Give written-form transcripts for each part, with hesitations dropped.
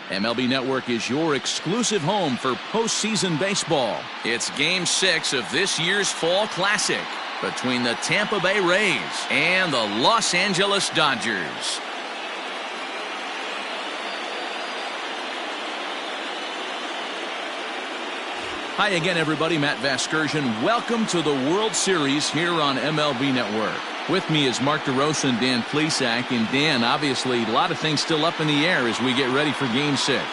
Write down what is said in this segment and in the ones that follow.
MLB Network is your exclusive home for postseason baseball. It's Game 6 of this year's Fall Classic between the Tampa Bay Rays and the Los Angeles Dodgers. Hi again, everybody. Matt Vasgersian. Welcome to the World Series here on MLB Network. With me is Mark DeRosa and Dan Plesac. And Dan, obviously, a lot of things still up in the air as we get ready for Game 6.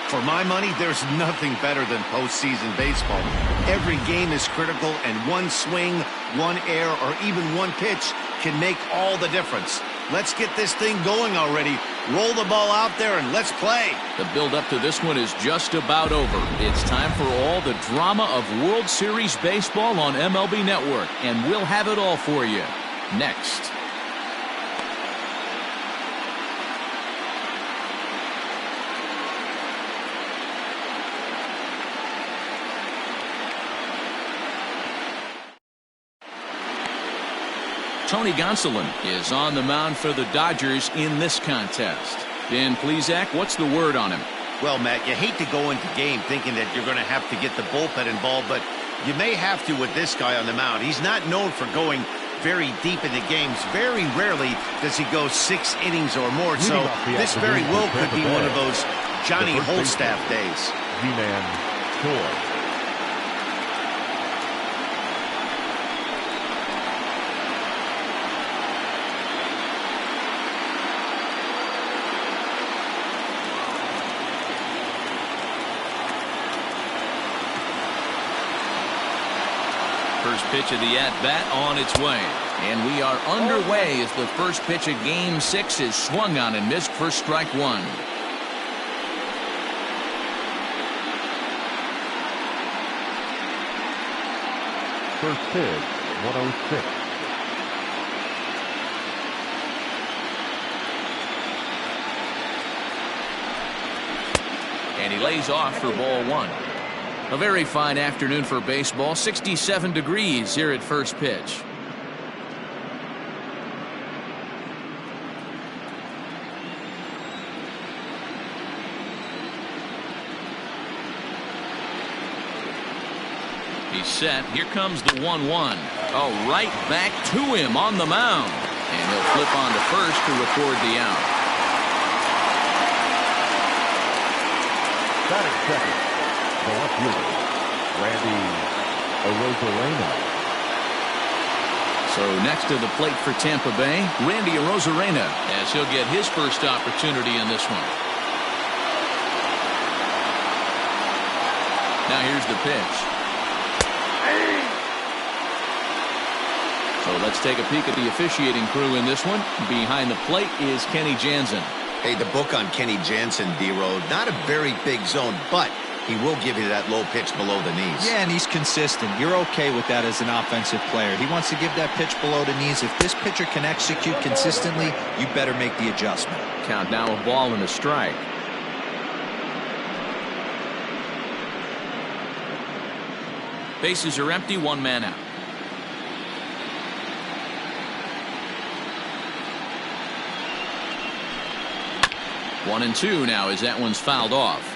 For my money, there's nothing better than postseason baseball. Every game is critical, and one swing, one error, or even one pitch can make all the difference. Let's get this thing going already. Roll the ball out there and let's play. The build-up to this one is just about over. It's time for all the drama of World Series baseball on MLB Network, and we'll have it all for you next. Tony Gonsolin is on the mound for the Dodgers in this contest. Dan Plesac, what's the word on him? Well, Matt, you hate to go into game thinking that you're going to have to get the bullpen involved, but you may have to with this guy on the mound. He's not known for going very deep into games. Very rarely does he go 6 innings or more, so this very well could be one of those Johnny Holstaff days. G-Man score. First pitch of the at-bat on its way. And we are underway as the first pitch of Game 6 is swung on and missed for strike 1. First pitch, 106. And he lays off for ball 1. A very fine afternoon for baseball. 67 degrees here at first pitch. He's set. Here comes the 1-1. Oh, right back to him on the mound. And he'll flip on to first to record the out. Batting second. The left fielder, Randy Arozarena. So next to the plate for Tampa Bay, Randy Arozarena, as he'll get his first opportunity in this one. Now here's the pitch. So let's take a peek at the officiating crew in this one. Behind the plate is Kenny Jansen. Hey, the book on Kenny Jansen, D-Road, not a very big zone, but he will give you that low pitch below the knees. Yeah, and he's consistent. You're okay with that as an offensive player. He wants to give that pitch below the knees. If this pitcher can execute consistently, you better make the adjustment. Count now a ball and a strike. Bases are empty, 1 man out. One and 2 now as that one's fouled off.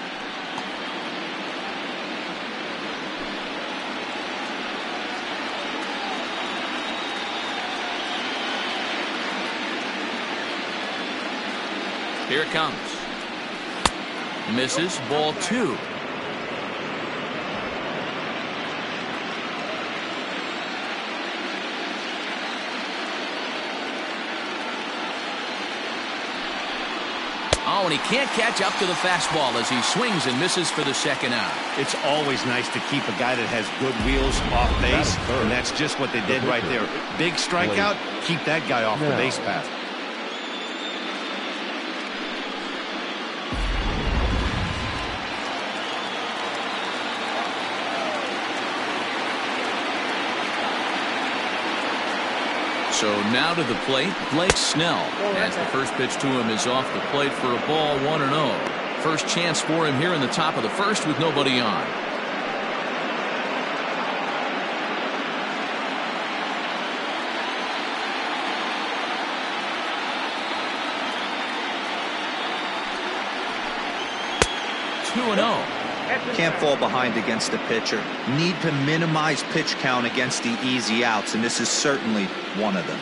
Here it comes. Misses, ball 2. Oh, and he can't catch up to the fastball as he swings and misses for the second out. It's always nice to keep a guy that has good wheels off base, and that's just what they did right there. Big strikeout, keep that guy off the base path. So now to the plate, Blake Snell, as the first pitch to him is off the plate for a ball, 1-0. First chance for him here in the top of the first with nobody on. 2-0. Can't fall behind against the pitcher. Need to minimize pitch count against the easy outs, and this is certainly one of them.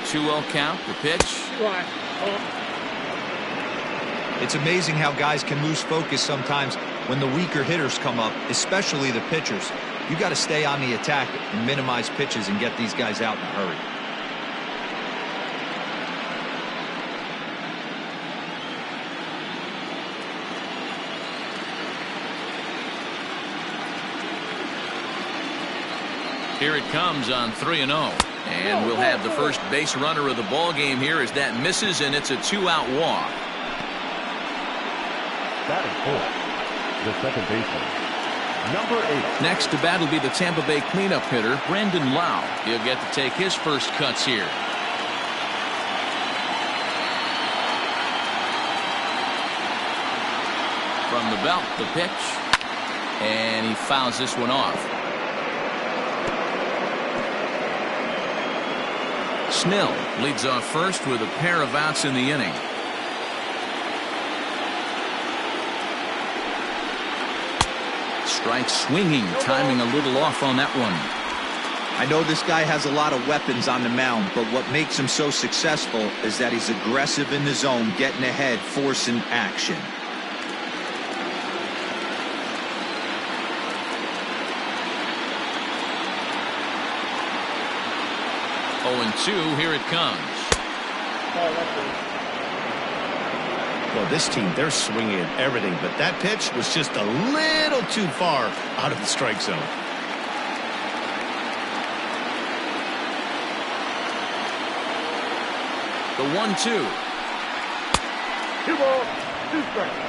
Two-0 count, the pitch. It's amazing how guys can lose focus sometimes when the weaker hitters come up, especially the pitchers. You got to stay on the attack and minimize pitches and get these guys out in a hurry. Here it comes on 3-0. And we'll have the first base runner of the ball game here as that misses, and it's a 2-out walk. Batting fourth, the second baseman, number 8. Next to bat will be the Tampa Bay cleanup hitter, Brandon Lau. He'll get to take his first cuts here. From the belt, the pitch. And he fouls this one off. Snell leads off first with a pair of outs in the inning. Strike swinging, timing a little off on that one. I know this guy has a lot of weapons on the mound, but what makes him so successful is that he's aggressive in the zone, getting ahead, forcing action. Oh, and 2, here it comes. Well, this team, they're swinging at everything, but that pitch was just a little too far out of the strike zone. The 1-2. 2 balls, 2 strikes.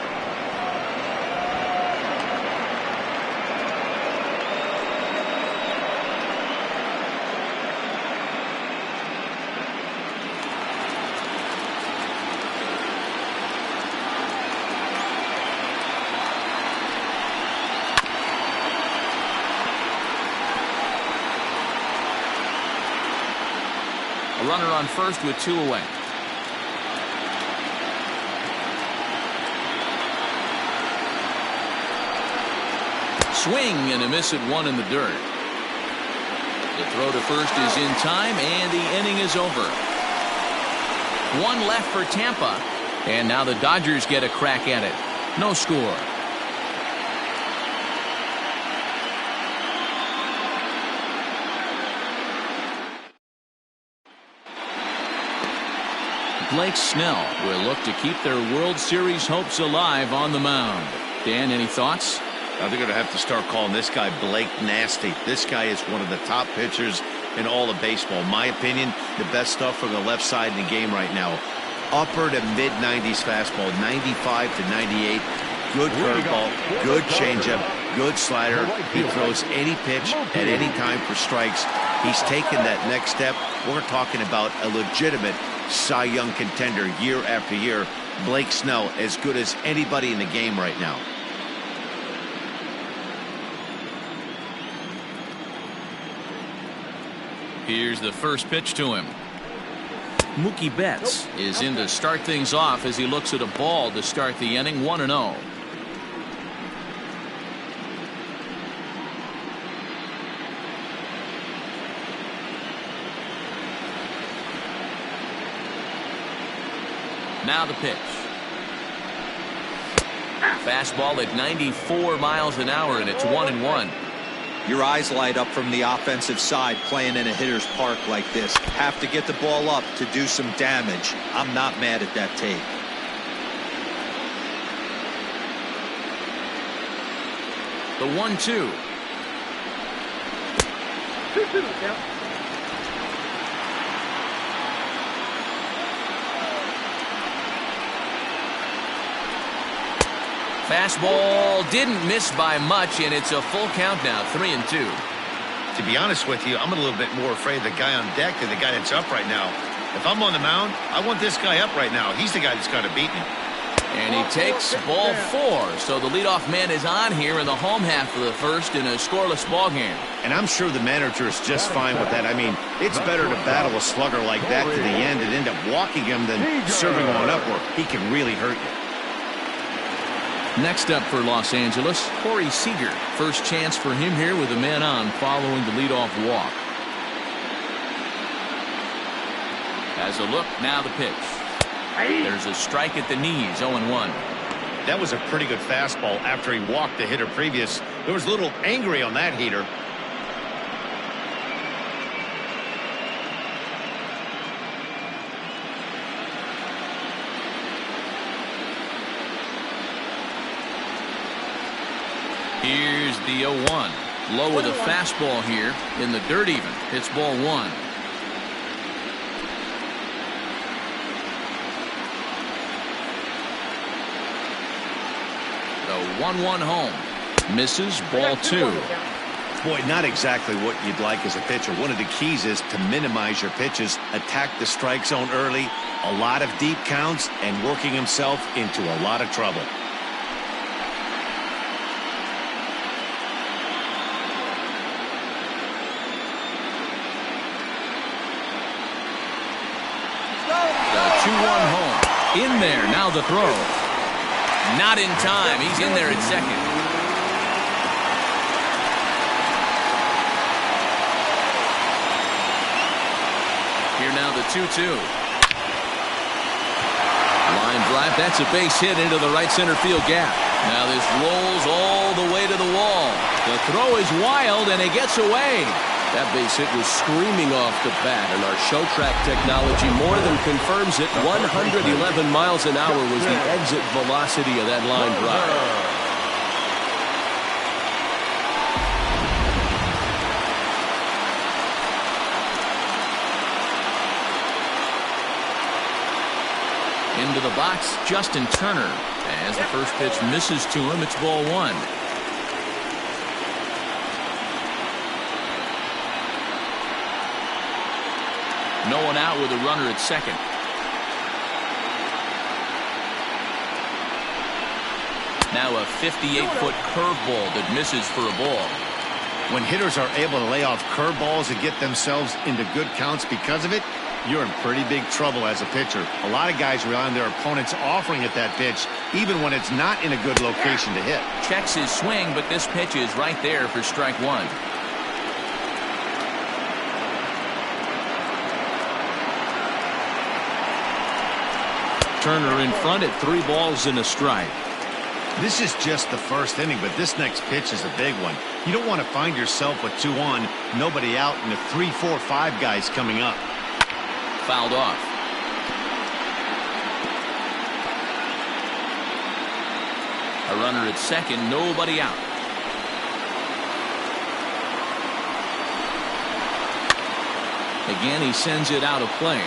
A runner on first with 2 away. Swing and a miss at 1 in the dirt. The throw to first is in time, and the inning is over. 1 left for Tampa, and now the Dodgers get a crack at it. No score. Blake Snell will look to keep their World Series hopes alive on the mound. Dan, any thoughts? Now they're going to have to start calling this guy Blake Nasty. This guy is one of the top pitchers in all of baseball. In my opinion, the best stuff from the left side in the game right now. Upper to mid-90s fastball, 95 to 98. Good curveball, good changeup, good slider. He throws any pitch at any time for strikes. He's taken that next step. We're talking about a legitimate Cy Young contender year after year. Blake Snell, as good as anybody in the game right now. Here's the first pitch to him. Mookie Betts is in to start things off as he looks at a ball to start the inning. 1-0. Now the pitch. Fastball at 94 miles an hour, and it's 1-1. Your eyes light up from the offensive side playing in a hitter's park like this. Have to get the ball up to do some damage. I'm not mad at that take. The 1-2. 2-2, yeah. Fastball didn't miss by much, and it's a full count now, 3-2. To be honest with you, I'm a little bit more afraid of the guy on deck than the guy that's up right now. If I'm on the mound, I want this guy up right now. He's the guy that's got to beat me. And he takes ball 4. So the leadoff man is on here in the home half of the first in a scoreless ball game. And I'm sure the manager is just fine with that. I mean, it's better to battle a slugger like that to the end and end up walking him than serving on up where he can really hurt you. Next up for Los Angeles, Corey Seager. First chance for him here with a man on following the leadoff walk. Has a look, now the pitch. There's a strike at the knees, 0-1. That was a pretty good fastball after he walked the hitter previous. There was a little angry on that heater. Here's the 0-1. Low with a fastball here in the dirt even. It's ball 1. The 1-1 home. Misses, ball 2. Boy, not exactly what you'd like as a pitcher. One of the keys is to minimize your pitches, attack the strike zone early, a lot of deep counts, and working himself into a lot of trouble. The 2-1 home. In there, now the throw. Not in time. He's in there at second. Here now the 2-2. Line drive. That's a base hit into the right center field gap. Now this rolls all the way to the wall. The throw is wild and it gets away. That base hit was screaming off the bat, and our show track technology more than confirms it. 111 miles an hour was the exit velocity of that line drive. Into the box, Justin Turner. As the first pitch misses to him, it's ball 1. No one out with a runner at second. Now a 58-foot curveball that misses for a ball. When hitters are able to lay off curveballs and get themselves into good counts because of it, you're in pretty big trouble as a pitcher. A lot of guys rely on their opponents offering at that pitch, even when it's not in a good location to hit. Checks his swing, but this pitch is right there for strike 1. Turner in front at 3 balls and a strike. This is just the first inning, but this next pitch is a big one. You don't want to find yourself with 2 on, nobody out, and the 3, 4, 5 guys coming up. Fouled off. A runner at second, nobody out. Again, he sends it out of play.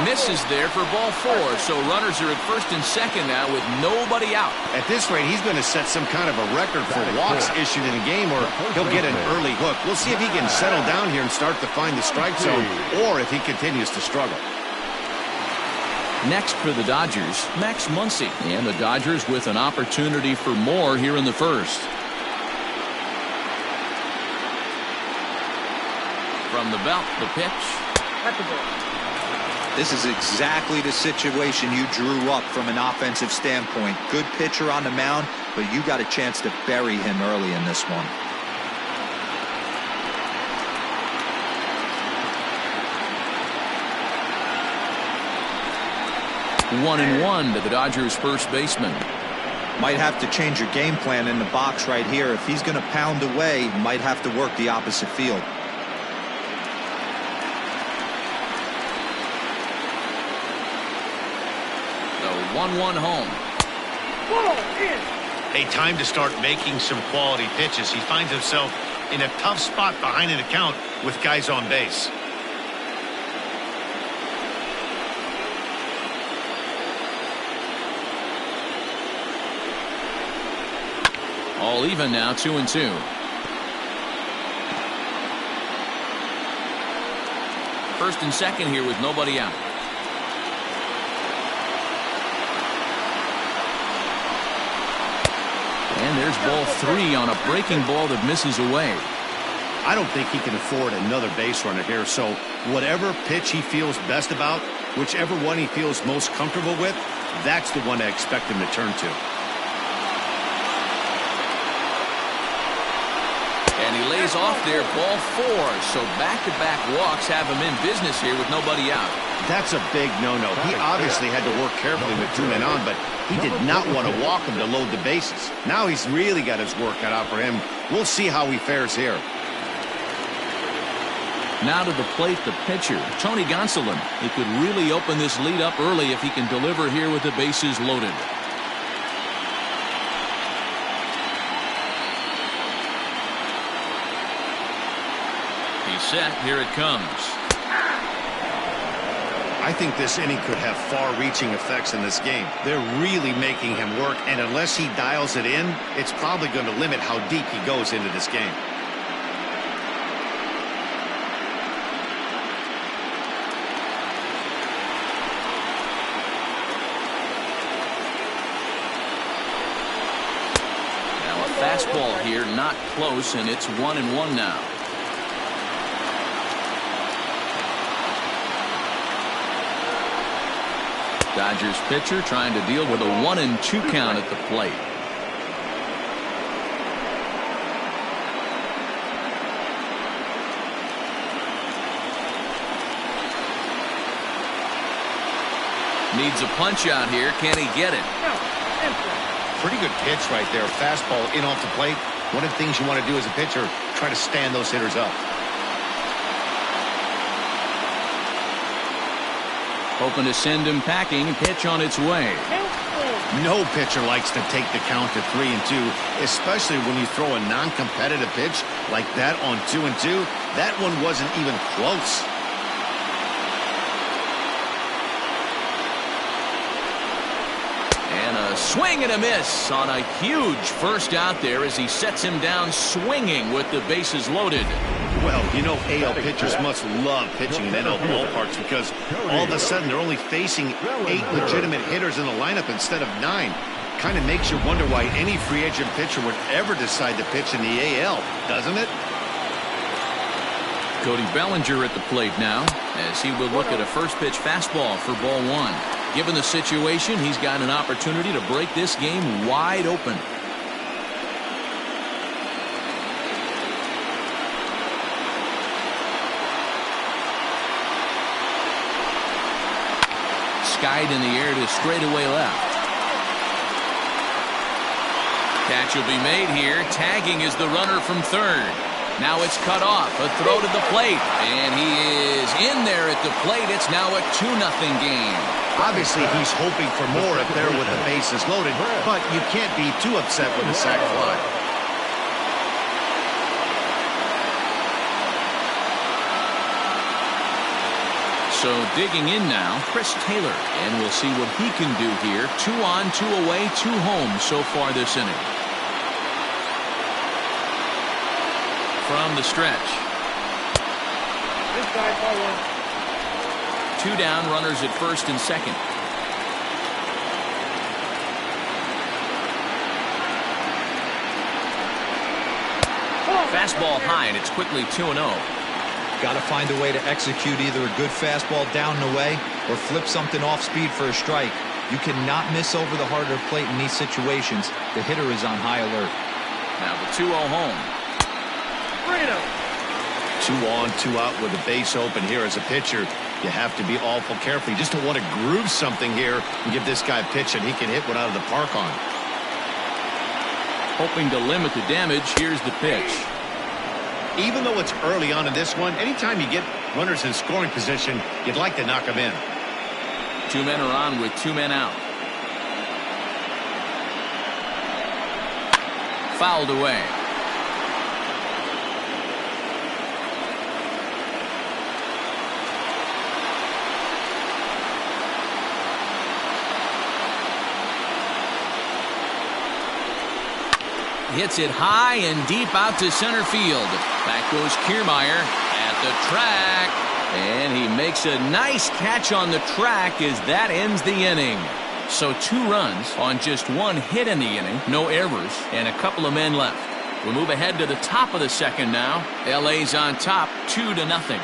Misses there for ball 4, so runners are at first and second now with nobody out. At this rate, he's going to set some kind of a record for walks issued in a game, or he'll get an early hook. We'll see if he can settle down here and start to find the strike zone, or if he continues to struggle. Next for the Dodgers, Max Muncie, and the Dodgers with an opportunity for more here in the first. From the belt, the pitch. At the ball. This is exactly the situation you drew up from an offensive standpoint. Good pitcher on the mound, but you got a chance to bury him early in this one. One and one to the Dodgers first baseman. Might have to change your game plan in the box right here. If he's going to pound away, might have to work the opposite field. The 1-1 home. A time to start making some quality pitches. He finds himself in a tough spot behind an account with guys on base. All even now, 2-2. First and second here with nobody out. And there's ball 3 on a breaking ball that misses away. I don't think he can afford another base runner here, so whatever pitch he feels best about, whichever one he feels most comfortable with, that's the one I expect him to turn to. And he lays off there, ball 4. So back-to-back walks have him in business here with nobody out. That's a big no-no. He obviously had to work carefully with 2 men on, but he did not want to walk him to load the bases. Now he's really got his work cut out for him. We'll see how he fares here. Now to the plate, the pitcher, Tony Gonsolin. He could really open this lead up early if he can deliver here with the bases loaded. He's set. Here it comes. I think this inning could have far-reaching effects in this game. They're really making him work, and unless he dials it in, it's probably going to limit how deep he goes into this game. Now a fastball here, not close, and it's 1-1 now. Dodgers pitcher trying to deal with a 1-2 count at the plate. Needs a punch out here. Can he get it? Pretty good pitch right there. Fastball in off the plate. One of the things you want to do as a pitcher, try to stand those hitters up. Hoping to send him packing. Pitch on its way. No pitcher likes to take the count to 3-2, especially when you throw a non-competitive pitch like that on 2-2. That one wasn't even close. And a swing and a miss on a huge first out there as he sets him down swinging with the bases loaded. Well, you know AL pitchers must love pitching in NL ballparks because all of a sudden they're only facing 8 legitimate hitters in the lineup instead of 9. Kind of makes you wonder why any free agent pitcher would ever decide to pitch in the AL, doesn't it? Cody Bellinger at the plate now as he will look at a first pitch fastball for ball 1. Given the situation, he's got an opportunity to break this game wide open. Skied in the air to straightaway left. Catch will be made here. Tagging is the runner from third. Now it's cut off. A throw to the plate. And he is in there at the plate. It's now a 2-0 game. Obviously, he's hoping for more if they're with the bases loaded, but you can't be too upset with a sac fly. So digging in now, Chris Taylor, and we'll see what he can do here. 2 on, 2 away, 2 home so far this inning. From the stretch. 2 down, runners at first and second. Fastball high, and it's quickly 2-0. Got to find a way to execute either a good fastball down and away or flip something off speed for a strike. You cannot miss over the heart of the plate in these situations. The hitter is on high alert. Now the 2-0 home. 2 on, 2 out with the base open here as a pitcher. You have to be awful careful. You just don't want to groove something here and give this guy a pitch and he can hit one out of the park on. Hoping to limit the damage. Here's the pitch. Even though it's early on in this one, anytime you get runners in scoring position, you'd like to knock them in. 2 men are on with 2 men out. Fouled away. Hits it high and deep out to center field. Back goes Kiermeier at the track. And he makes a nice catch on the track as that ends the inning. So 2 runs on just 1 hit in the inning. No errors and a couple of men left. We'll move ahead to the top of the second now. LA's on top 2-0.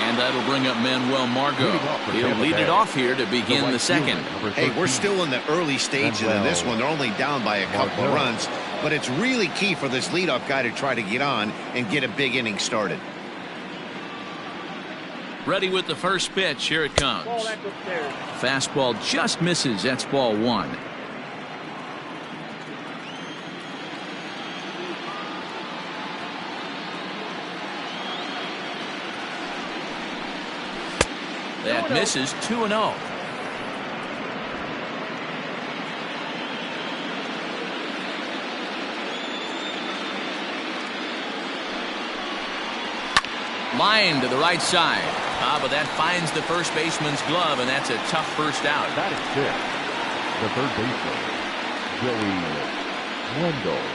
And that'll bring up Manuel Margot. He'll lead it off here to begin the second. Hey, we're still in the early stages of this one. They're only down by a couple of runs. But it's really key for this leadoff guy to try to get on and get a big inning started. Ready with the first pitch. Here it comes. Fastball just misses. That's ball 1. That misses. 2-0. Line to the right side. But that finds the first baseman's glove, and that's a tough first out. That is it. The third baseman, Willie Adams.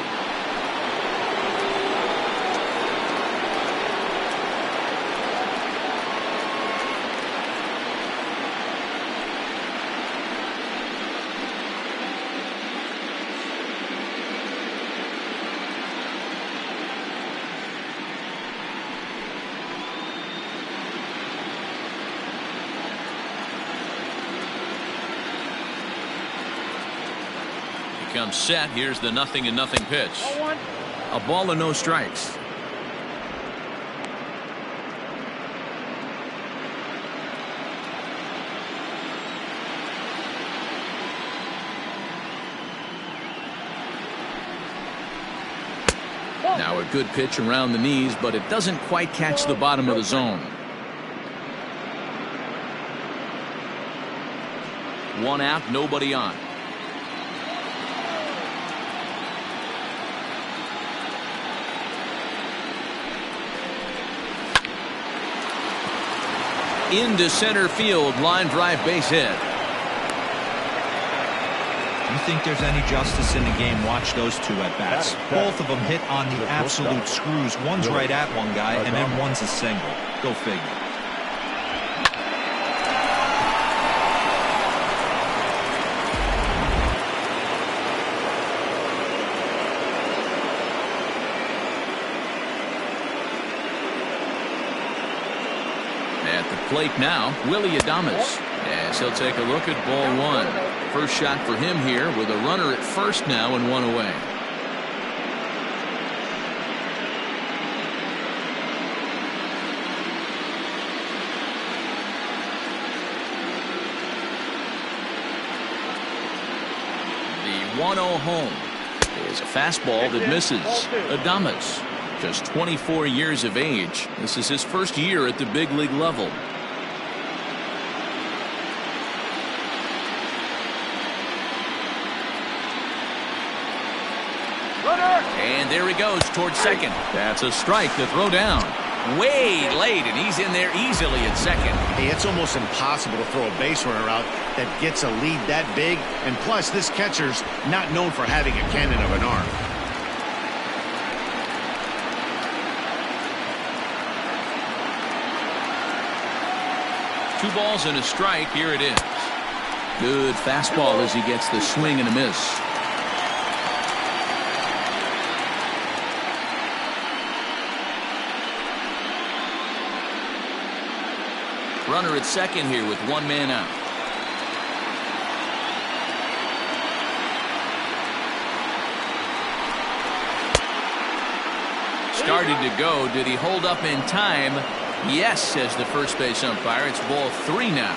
Comes set. Here's the 0-0 pitch. A ball and no strikes. Now a good pitch around the knees, but it doesn't quite catch the bottom of the zone. 1 out, nobody on. Into center field, line drive, base hit. You think there's any justice in the game? Watch those 2 at bats. Both of them hit on the absolute screws. One's right at one guy, and then one's a single. Go figure. At the plate now, Willie Adams. As he'll take a look at ball 1. First shot for him here with a runner at first now and 1 away. The 1-0 home is a fastball that misses. Adams, just 24 years of age. This is his first year at the big league level. And there he goes towards second. That's a strike to throw down. Way late, and he's in there easily at second. Hey, it's almost impossible to throw a base runner out that gets a lead that big. And plus, this catcher's not known for having a cannon of an arm. Two balls and a strike. Here it is. Good fastball as he gets the swing and a miss. Runner at second here with 1 man out. Started to go. Did he hold up in time? Yes, says the first base umpire. It's ball 3 now.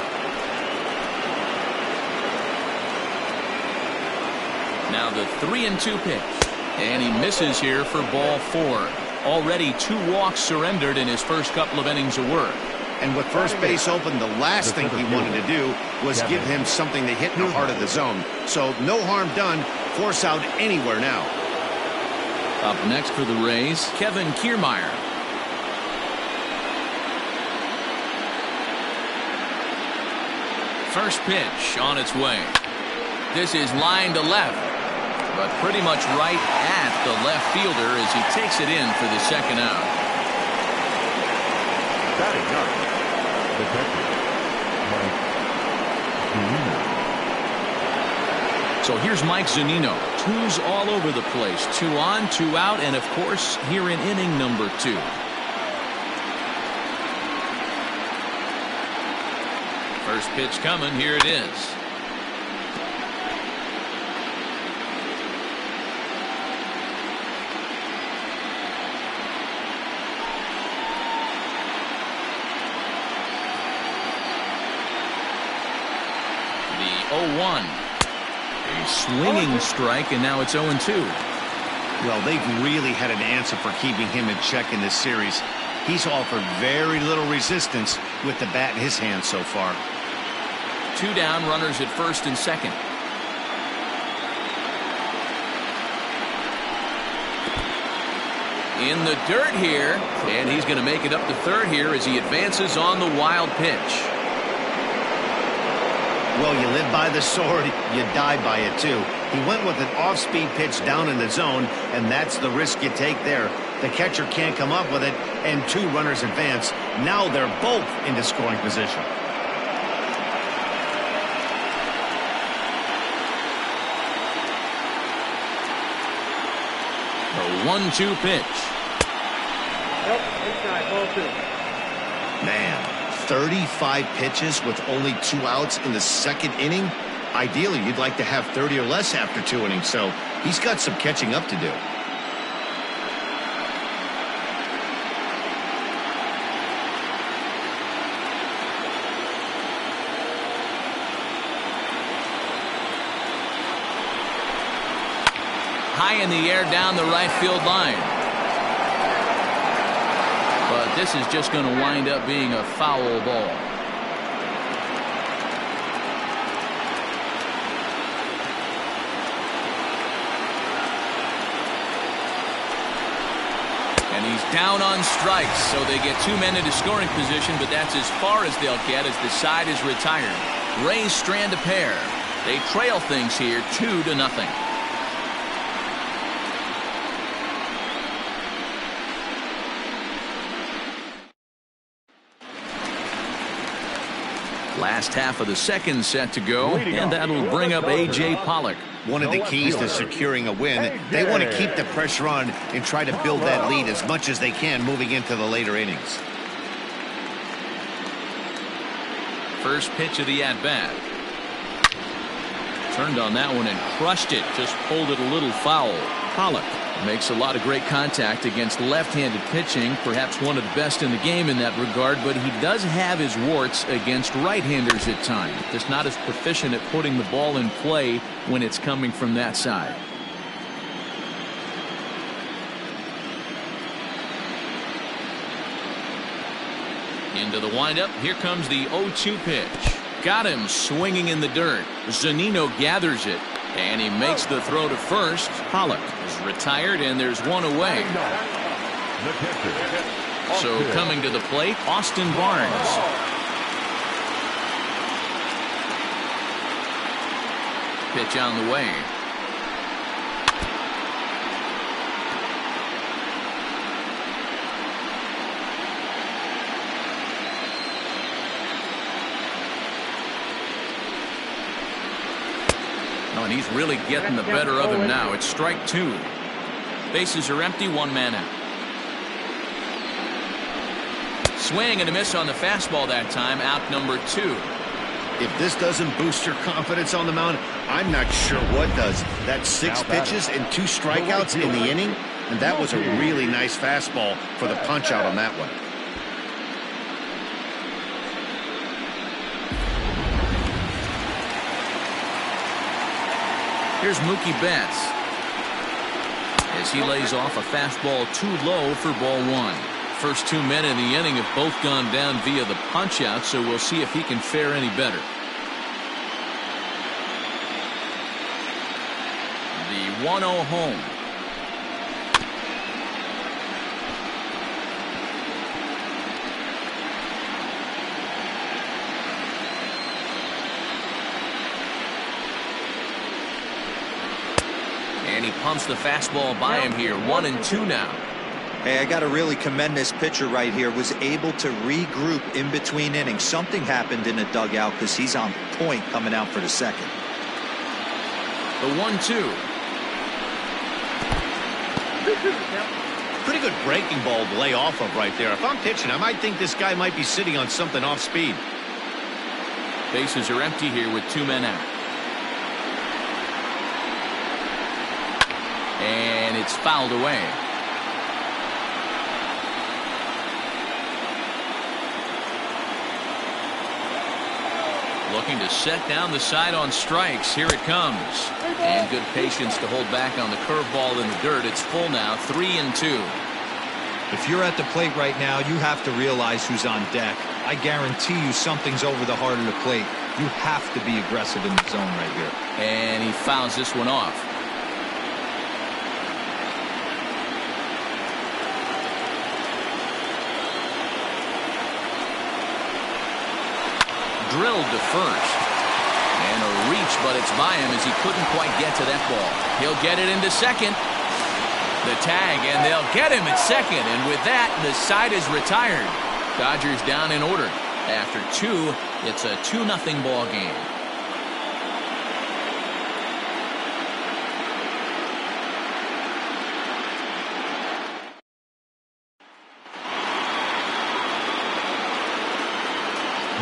Now the 3-2 pitch. And he misses here for ball 4. Already 2 walks surrendered in his first couple of innings of work. And with first base open, the last thing he wanted to do was give him something to hit in the heart of the zone. So no harm done. Force out anywhere now. Up next for the Rays, Kiermeier. First pitch on its way. This is line to left, but pretty much right at the left fielder as he takes it in for the second out. Batting up, the catcher, Mike Zunino. So here's Mike Zunino. Twos all over the place. 2 on, 2 out, and of course here in inning number 2. First pitch coming. Here it is. The 0-1. A swinging strike, and now it's 0-2. Well, they've really had an answer for keeping him in check in this series. He's offered very little resistance with the bat in his hand so far. 2 down, runners at first and second. In the dirt here, and he's going to make it up to third here as he advances on the wild pitch. Well, you live by the sword, you die by it too. He went with an off-speed pitch down in the zone, and that's the risk you take there. The catcher can't come up with it, and 2 runners advance. Now they're both into scoring position. The 1-2 pitch. Nope, inside, ball 2. Man, 35 pitches with only 2 outs in the second inning. Ideally, you'd like to have 30 or less after 2 innings, so he's got some catching up to do. High in the air down the right field line. But this is just going to wind up being a foul ball. And he's down on strikes, so they get 2 men into scoring position, but that's as far as they'll get as the side is retired. Rays strand a pair. They trail things here 2-0. Last half of the second set to go, and that'll bring up A.J. Pollock. One of the keys to securing a win, they want to keep the pressure on and try to build that lead as much as they can moving into the later innings. First pitch of the at-bat. Turned on that one and crushed it, just pulled it a little foul. Pollock makes a lot of great contact against left-handed pitching, perhaps one of the best in the game in that regard, but he does have his warts against right-handers at times. Just not as proficient at putting the ball in play when it's coming from that side. Into the windup. Here comes the 0-2 pitch. Got him swinging in the dirt. Zunino gathers it, and he makes the throw to first. Pollock is retired, and there's one away. So coming to the plate, Austin Barnes. Pitch on the way. Oh, and he's really getting the better of him now. It's strike 2. Bases are empty, 1 man out. Swing and a miss on the fastball that time. Out number 2. If this doesn't boost your confidence on the mound, I'm not sure what does. That's 6 pitches and 2 strikeouts in the inning, and that was a really nice fastball for the punch out on that one. Here's Mookie Betts as he lays off a fastball too low for ball 1. First 2 men in the inning have both gone down via the punch out, so we'll see if he can fare any better. The 1-0 home. And he pumps the fastball by him here. 1-2 now. Hey, I got to really commend this pitcher right here. Was able to regroup in between innings. Something happened in the dugout because he's on point coming out for the second. The 1-2. Pretty good breaking ball to lay off of right there. If I'm pitching, I might think this guy might be sitting on something off speed. Bases are empty here with 2 men out. And it's fouled away. Looking to set down the side on strikes. Here it comes. And good patience to hold back on the curveball in the dirt. It's full now, 3-2. If you're at the plate right now, you have to realize who's on deck. I guarantee you something's over the heart of the plate. You have to be aggressive in the zone right here. And he fouls this one off. Drilled to first. And a reach, but it's by him as he couldn't quite get to that ball. He'll get it into second. The tag, and they'll get him at second. And with that, the side is retired. Dodgers down in order. After 2, it's a 2-0 ball game.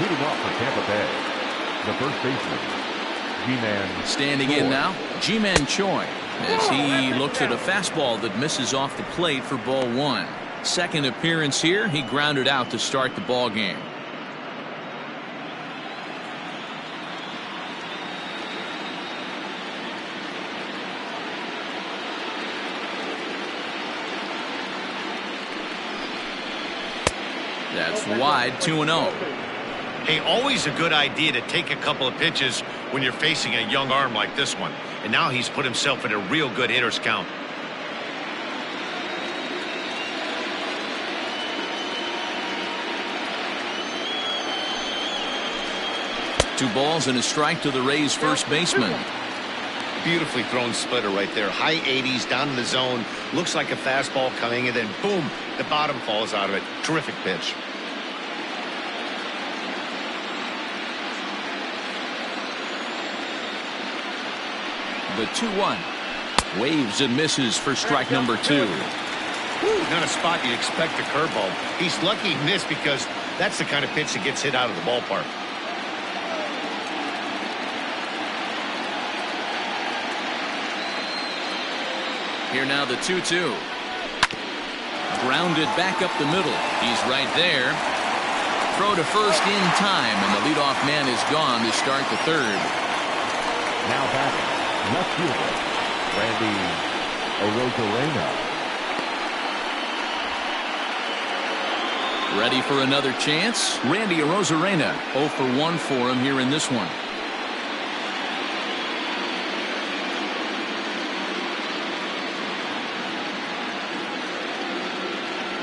Leading off for Tampa Bay, the first baseman, G-Man. Standing in now, Ji-Man Choi, as he looks at a fastball that misses off the plate for ball 1. Second appearance here, he grounded out to start the ball game. That's wide, 2-0. Hey, always a good idea to take a couple of pitches when you're facing a young arm like this one. And now he's put himself in a real good hitter's count. Two balls and a strike to the Rays' first baseman. Beautifully thrown splitter right there. High 80s down in the zone. Looks like a fastball coming, and then boom, the bottom falls out of it. Terrific pitch. The 2-1. Waves and misses for strike number 2. Not a spot you'd expect a curveball. He's lucky he missed because that's the kind of pitch that gets hit out of the ballpark. Here now the 2-2. Grounded back up the middle. He's right there. Throw to first in time, and the leadoff man is gone to start the third. Now batting, left fielder, Randy Arozarena. Ready for another chance? Randy Arozarena, 0 for 1 for him here in this one.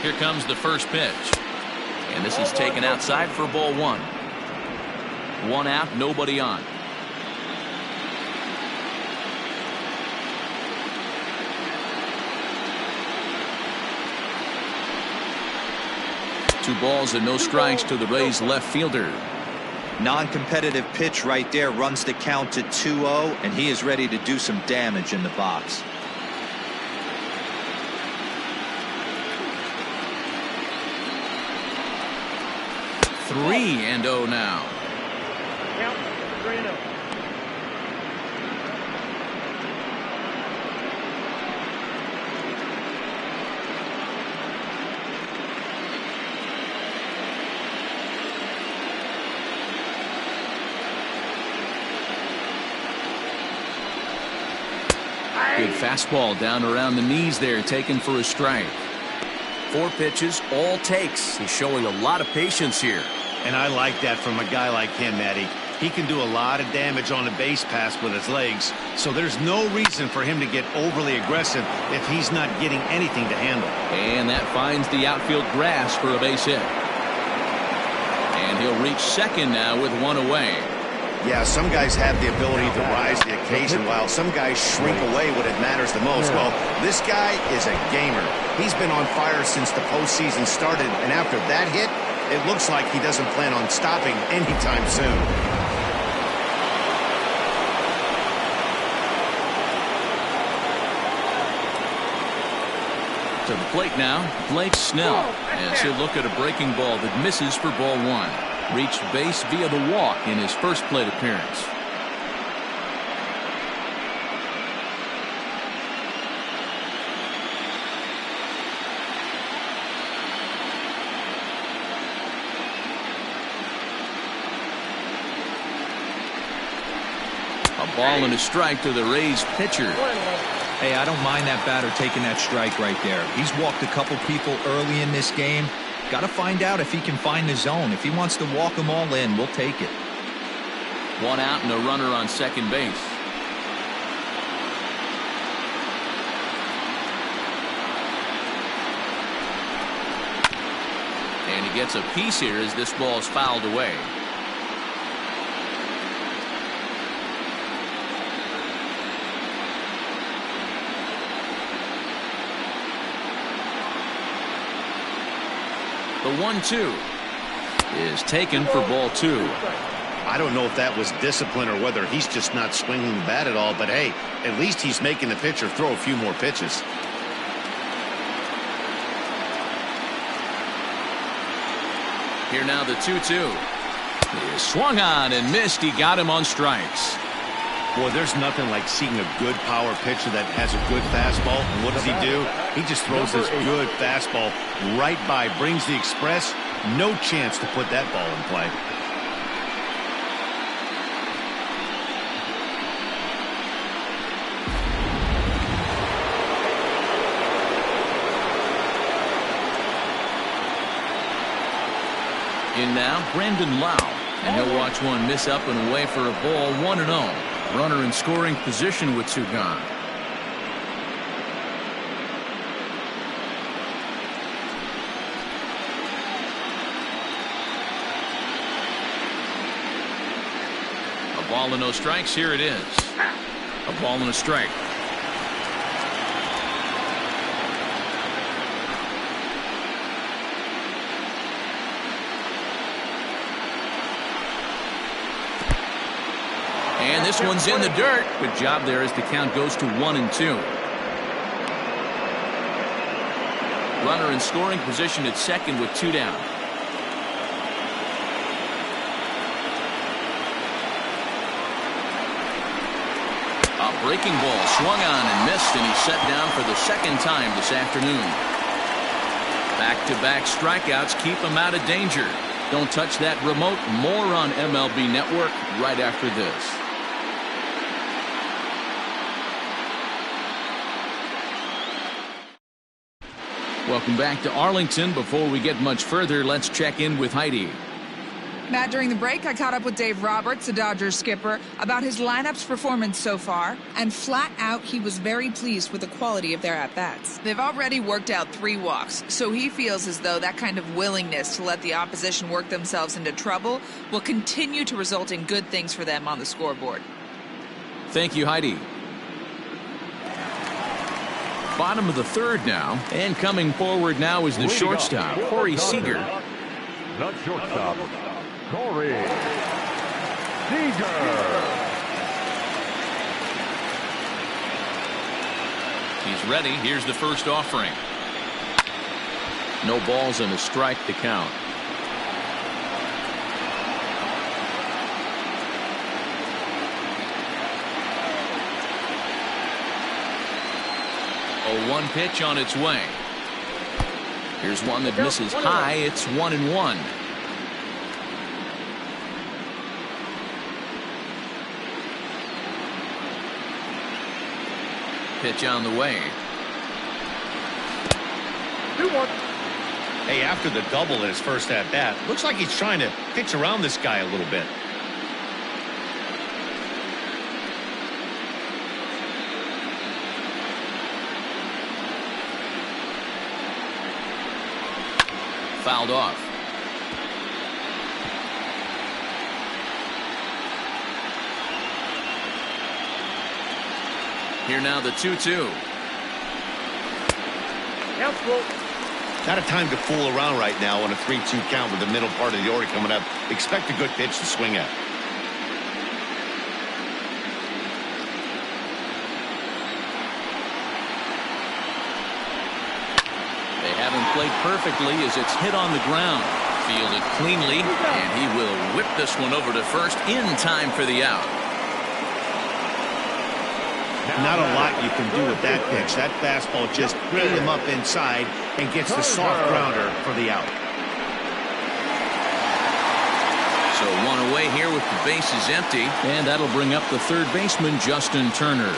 Here comes the first pitch. And this is taken outside for ball 1. 1 out, nobody on. Two balls and no strikes to the Rays left fielder. Non-competitive pitch right there, runs the count to 2-0, and he is ready to do some damage in the box. Three and 0 now. Count 3-0. Good fastball down around the knees there, taken for a strike. 4 pitches, all takes. He's showing a lot of patience here. And I like that from a guy like him, Matty. He can do a lot of damage on a base pass with his legs, so there's no reason for him to get overly aggressive if he's not getting anything to handle. And that finds the outfield grass for a base hit. And he'll reach second now with 1 away. Yeah, some guys have the ability to rise to the occasion while some guys shrink away when it matters the most. Well, this guy is a gamer. He's been on fire since the postseason started, and after that hit, it looks like he doesn't plan on stopping anytime soon. To the plate now, Blake Snell, as he'll look at a breaking ball that misses for ball one. Reached base via the walk in his first plate appearance. A ball and a strike to the Rays pitcher. Hey, I don't mind that batter taking that strike right there. He's walked a couple people early in this game. Got to find out if he can find the zone. If he wants to walk them all in, we'll take it. One out and a runner on second base. And he gets a piece here as this ball is fouled away. The 1-2 is taken for ball two. I don't know if that was discipline or whether he's just not swinging the bat at all, but hey, at least he's making the pitcher throw a few more pitches. Here now the 2-2 is swung on and missed. He got him on strikes. Boy, there's nothing like seeing a good power pitcher that has a good fastball. And what does he do? He just throws this good fastball right by, brings the express. No chance to put that ball in play. In now, Brandon Lau, and he'll watch one miss up and away for a ball. 1-0. Runner in scoring position with two gone. A ball and no strikes. Here it is. A ball and a strike. And this one's in the dirt. Good job there as the count goes to 1-2. Runner in scoring position at second with two down. A breaking ball swung on and missed, and he's set down for the second time this afternoon. Back-to-back strikeouts keep him out of danger. Don't touch that remote. More on MLB Network right after this. Welcome back to Arlington. Before we get much further, let's check in with Heidi. Matt, during the break, I caught up with Dave Roberts, the Dodgers skipper, about his lineup's performance so far, and flat out, he was very pleased with the quality of their at-bats. They've already worked out 3 walks, so he feels as though that kind of willingness to let the opposition work themselves into trouble will continue to result in good things for them on the scoreboard. Thank you, Heidi. Bottom of the third now, and coming forward now is the shortstop, Corey Seager. The shortstop, Corey Seager. He's ready. Here's the first offering. No balls and a strike to count. A 1 pitch on its way. Here's one that misses high. It's 1-1. Pitch on the way. 2-1. Hey, after the double in his first at bat, looks like he's trying to pitch around this guy a little bit. Fouled off. Here now the 2-2. Not a time to fool around right now on a 3-2 count with the middle part of the order coming up. Expect a good pitch to swing at. They haven't played perfectly as it's hit on the ground. Fielded cleanly, and he will whip this one over to first in time for the out. Not a lot you can do with that pitch. That fastball just hit him up inside and gets the soft grounder for the out. So one away here with the bases empty, and that'll bring up the third baseman, Justin Turner.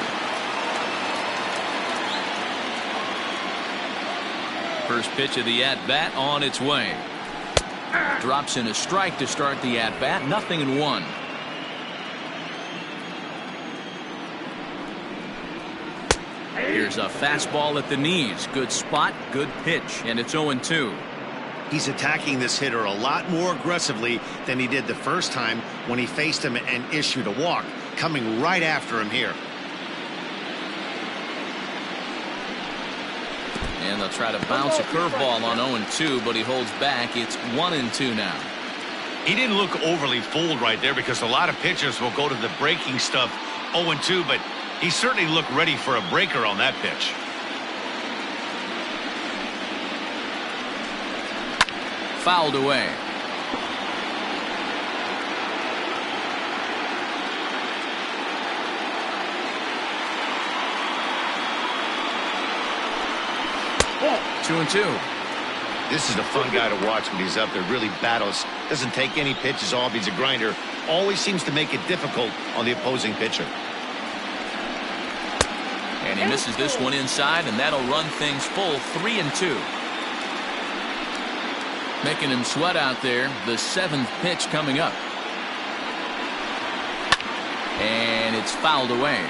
First pitch of the at-bat on its way. Drops in a strike to start the at-bat, 0-1. Here's a fastball at the knees. Good spot, good pitch, and it's 0-2. He's attacking this hitter a lot more aggressively than he did the first time when he faced him and issued a walk. Coming right after him here. And they'll try to bounce a curveball on 0-2, but he holds back. It's 1-2 now. He didn't look overly fooled right there because a lot of pitchers will go to the breaking stuff 0-2, but he certainly looked ready for a breaker on that pitch. Fouled away. Oh. 2-2. This is a fun guy to watch when he's up there. Really battles. Doesn't take any pitches off. He's a grinder. Always seems to make it difficult on the opposing pitcher. And he misses this one inside, and that'll run things full 3-2. Making him sweat out there. The 7th pitch coming up. And it's fouled away.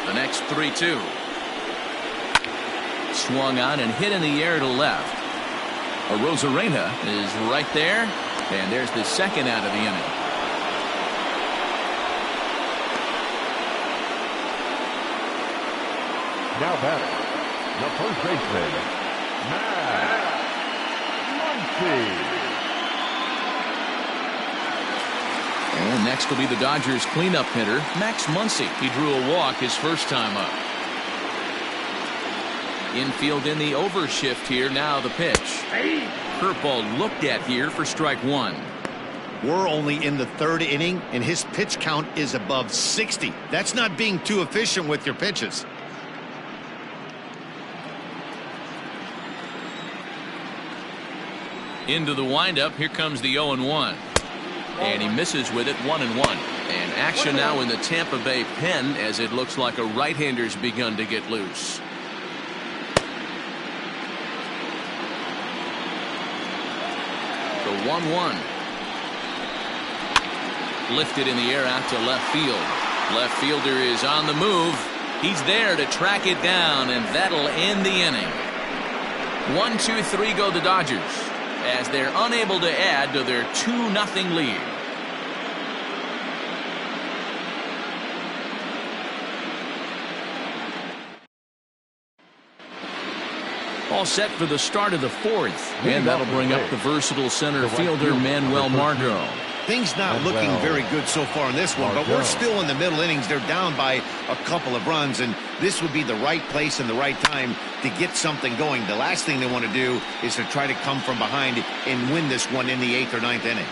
The next 3-2. Swung on and hit in the air to left. Arozarena is right there. And there's the second out of the inning. Now batting, the first baseman, Muncie. And next will be the Dodgers cleanup hitter, Max Muncie. He drew a walk his first time up. Infield in the overshift here. Now the pitch. Curveball looked at here for strike one. We're only in the 3rd inning, and his pitch count is above 60. That's not being too efficient with your pitches. Into the windup. Here comes the 0-1. And he misses with it, 1-1. And action now in the Tampa Bay pen as it looks like a right-hander's begun to get loose. The 1-1. Lifted in the air out to left field. Left fielder is on the move. He's there to track it down, and that'll end the inning. 1-2-3 go the Dodgers as they're unable to add to their 2-0 lead. All set for the start of the 4th, and that'll bring up the versatile center fielder Manuel Margot. Things not looking very good so far in this one, but we're still in the middle innings. They're down by a couple of runs, and this would be the right place and the right time to get something going. The last thing they want to do is to try to come from behind and win this one in the 8th or 9th inning.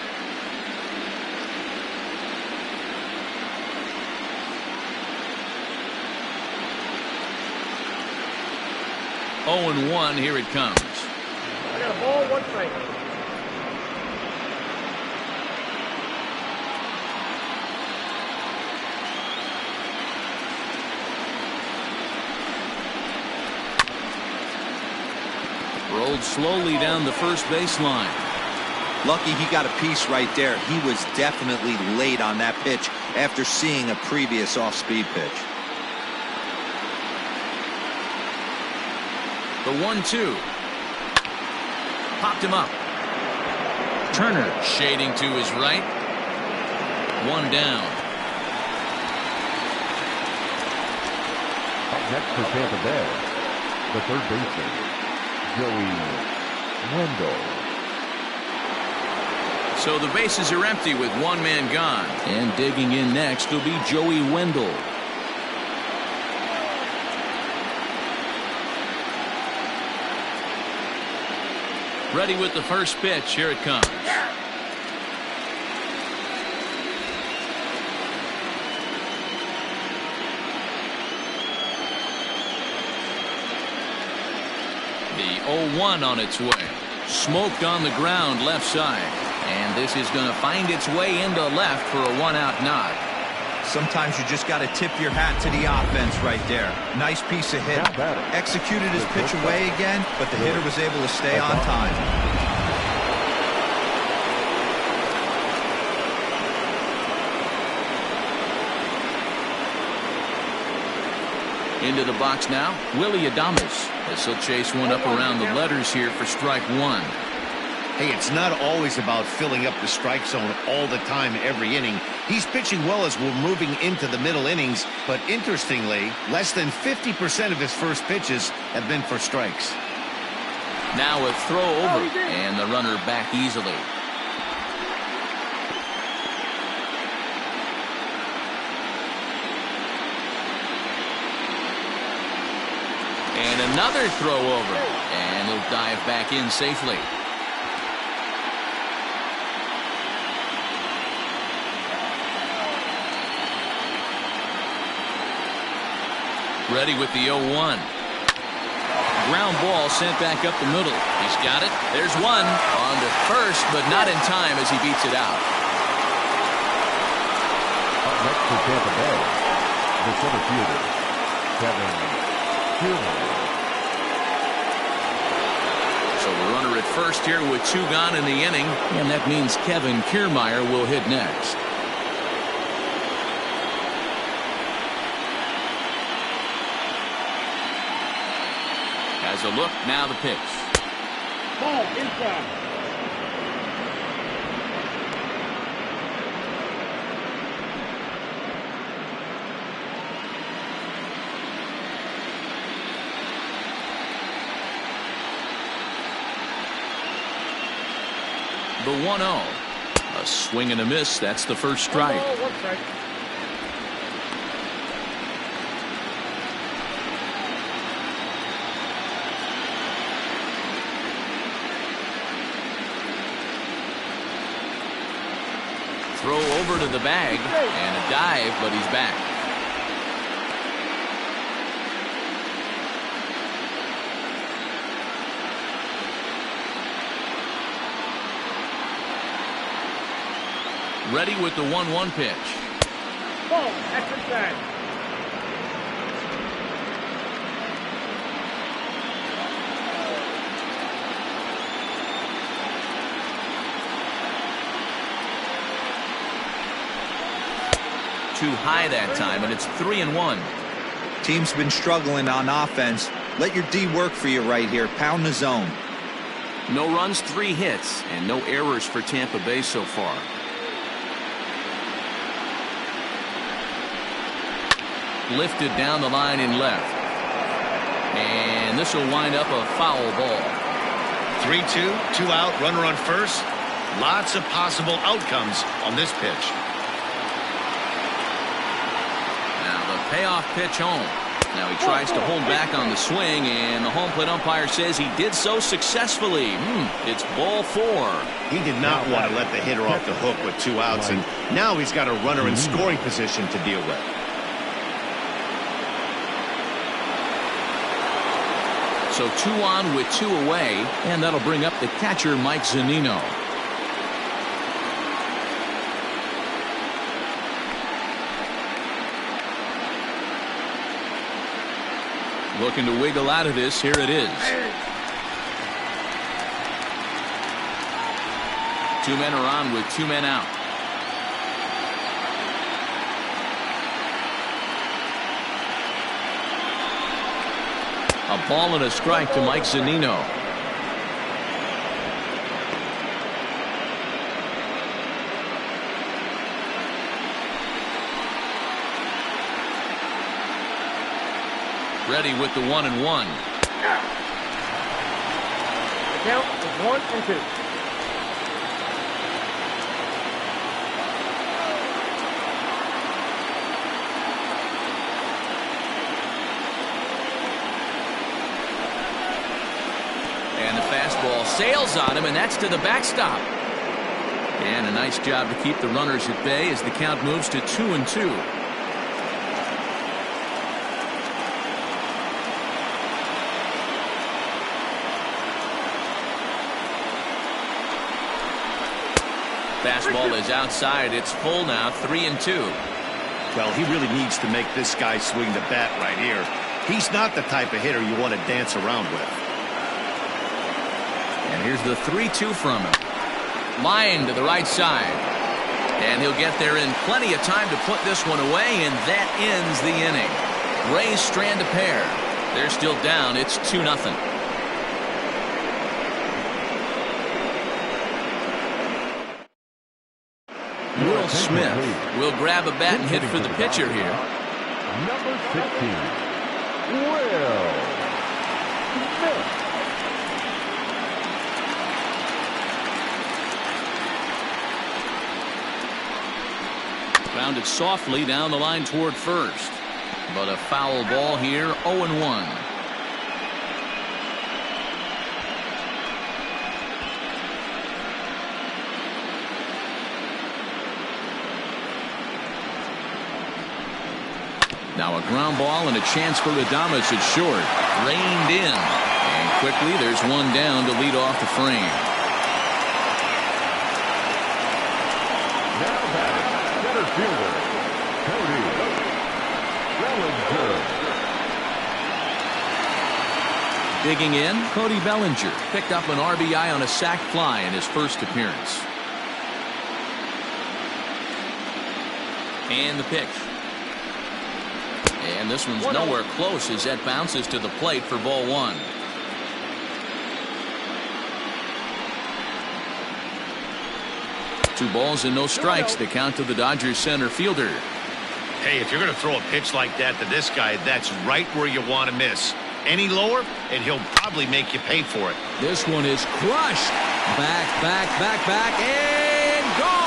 Oh, 0-1, here it comes. I got a ball, 1 strike. Rolled slowly down the first baseline. Lucky he got a piece right there. He was definitely late on that pitch after seeing a previous off-speed pitch. The 1-2. Popped him up. Turner shading to his right. One down. Up next for Tampa Bay, the third baseman, Joey Wendell. So the bases are empty with one man gone. And digging in next will be Joey Wendell. Ready with the first pitch. Here it comes. The 0-1 on its way. Smoked on the ground left side. And this is going to find its way into left for a one-out knock. Sometimes you just got to tip your hat to the offense right there. Nice piece of hit. Executed his pitch away again, but the hitter was able to stay on time. Into the box now, Willie Adams. This will chase one up around the letters here for strike one. Hey, it's not always about filling up the strike zone all the time, every inning. He's pitching well as we're moving into the middle innings, but interestingly, less than 50% of his first pitches have been for strikes. Now a throw over, and the runner back easily. And another throw over, and he'll dive back in safely. Ready with the 0-1. Ground ball sent back up the middle. He's got it. There's one. On to first, but not in time as he beats it out. Up next for Tampa Bay, the center fielder, Kiermeier. So the runner at first here with two gone in the inning, and that means Kevin Kiermeier will hit next. As a look, now the pitch. Ball inside. The 1-0. A swing and a miss. That's the first strike. 1 ball, 1 strike. Throw over to the bag and a dive, but he's back. Ready with the 1-1 pitch. Ball, that's inside. Too high that time, and it's 3-1. Team's been struggling on offense. Let your D work for you right here. Pound the zone. No runs, 3 hits, and no errors for Tampa Bay so far. Lifted down the line in left. And this will wind up a foul ball. 3-2, 2 out, runner on first. Lots of possible outcomes on this pitch. Payoff pitch home. Now he tries to hold back on the swing, and the home plate umpire says he did so successfully. It's ball 4. He did not want to let the hitter off the hook with 2 outs, and now he's got a runner in scoring position to deal with. So 2 on with 2 away, and that'll bring up the catcher, Mike Zunino. Looking to wiggle out of this. Here it is. 2 men are on with 2 men out. A ball and a strike to Mike Zunino. Ready with the 1-1. The count is 1-2. And the fastball sails on him, and that's to the backstop. And a nice job to keep the runners at bay as the count moves to 2-2. Fastball is outside. It's full now, 3-2. Well, he really needs to make this guy swing the bat right here. He's not the type of hitter you want to dance around with. And here's the 3-2 from him. Line to the right side. And he'll get there in plenty of time to put this one away, and that ends the inning. Rays strand a pair. They're still down. It's 2-0. Will Smith will grab a bat and hit for the pitcher here. Number 16, Will Smith. Grounded softly down the line toward first. But a foul ball here, 0-1. Now a ground ball and a chance for Adams at short. Reined in. And quickly there's one down to lead off the frame. Now batting, center fielder, Cody Bellinger. Digging in, Cody Bellinger picked up an RBI on a sac fly in his first appearance. And the pitch. And this one's nowhere close as that bounces to the plate for ball one. Two balls and no strikes. The count to the Dodgers center fielder. Hey, if you're going to throw a pitch like that to this guy, that's right where you want to miss. Any lower, and he'll probably make you pay for it. This one is crushed. Back, and gone.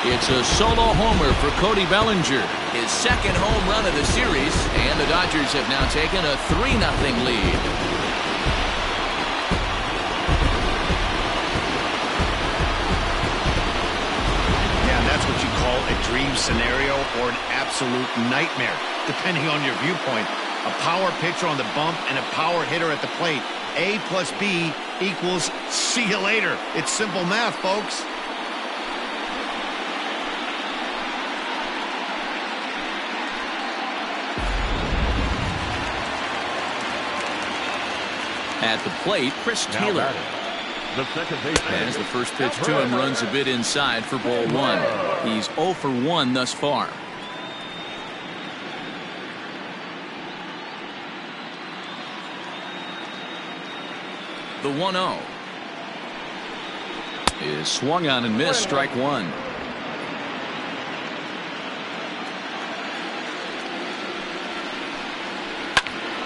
It's a solo homer for Cody Bellinger. His second home run of the series, and the Dodgers have now taken a 3-0 lead. That's what you call a dream scenario or an absolute nightmare, depending on your viewpoint. A power pitcher on the bump and a power hitter at the plate. A plus B equals see you later. It's simple math, folks. At the plate, Chris Taylor. The second baseman. As the first pitch to him runs a bit inside for ball one. He's 0 for 1 thus far. The 1-0 is swung on and missed, strike one.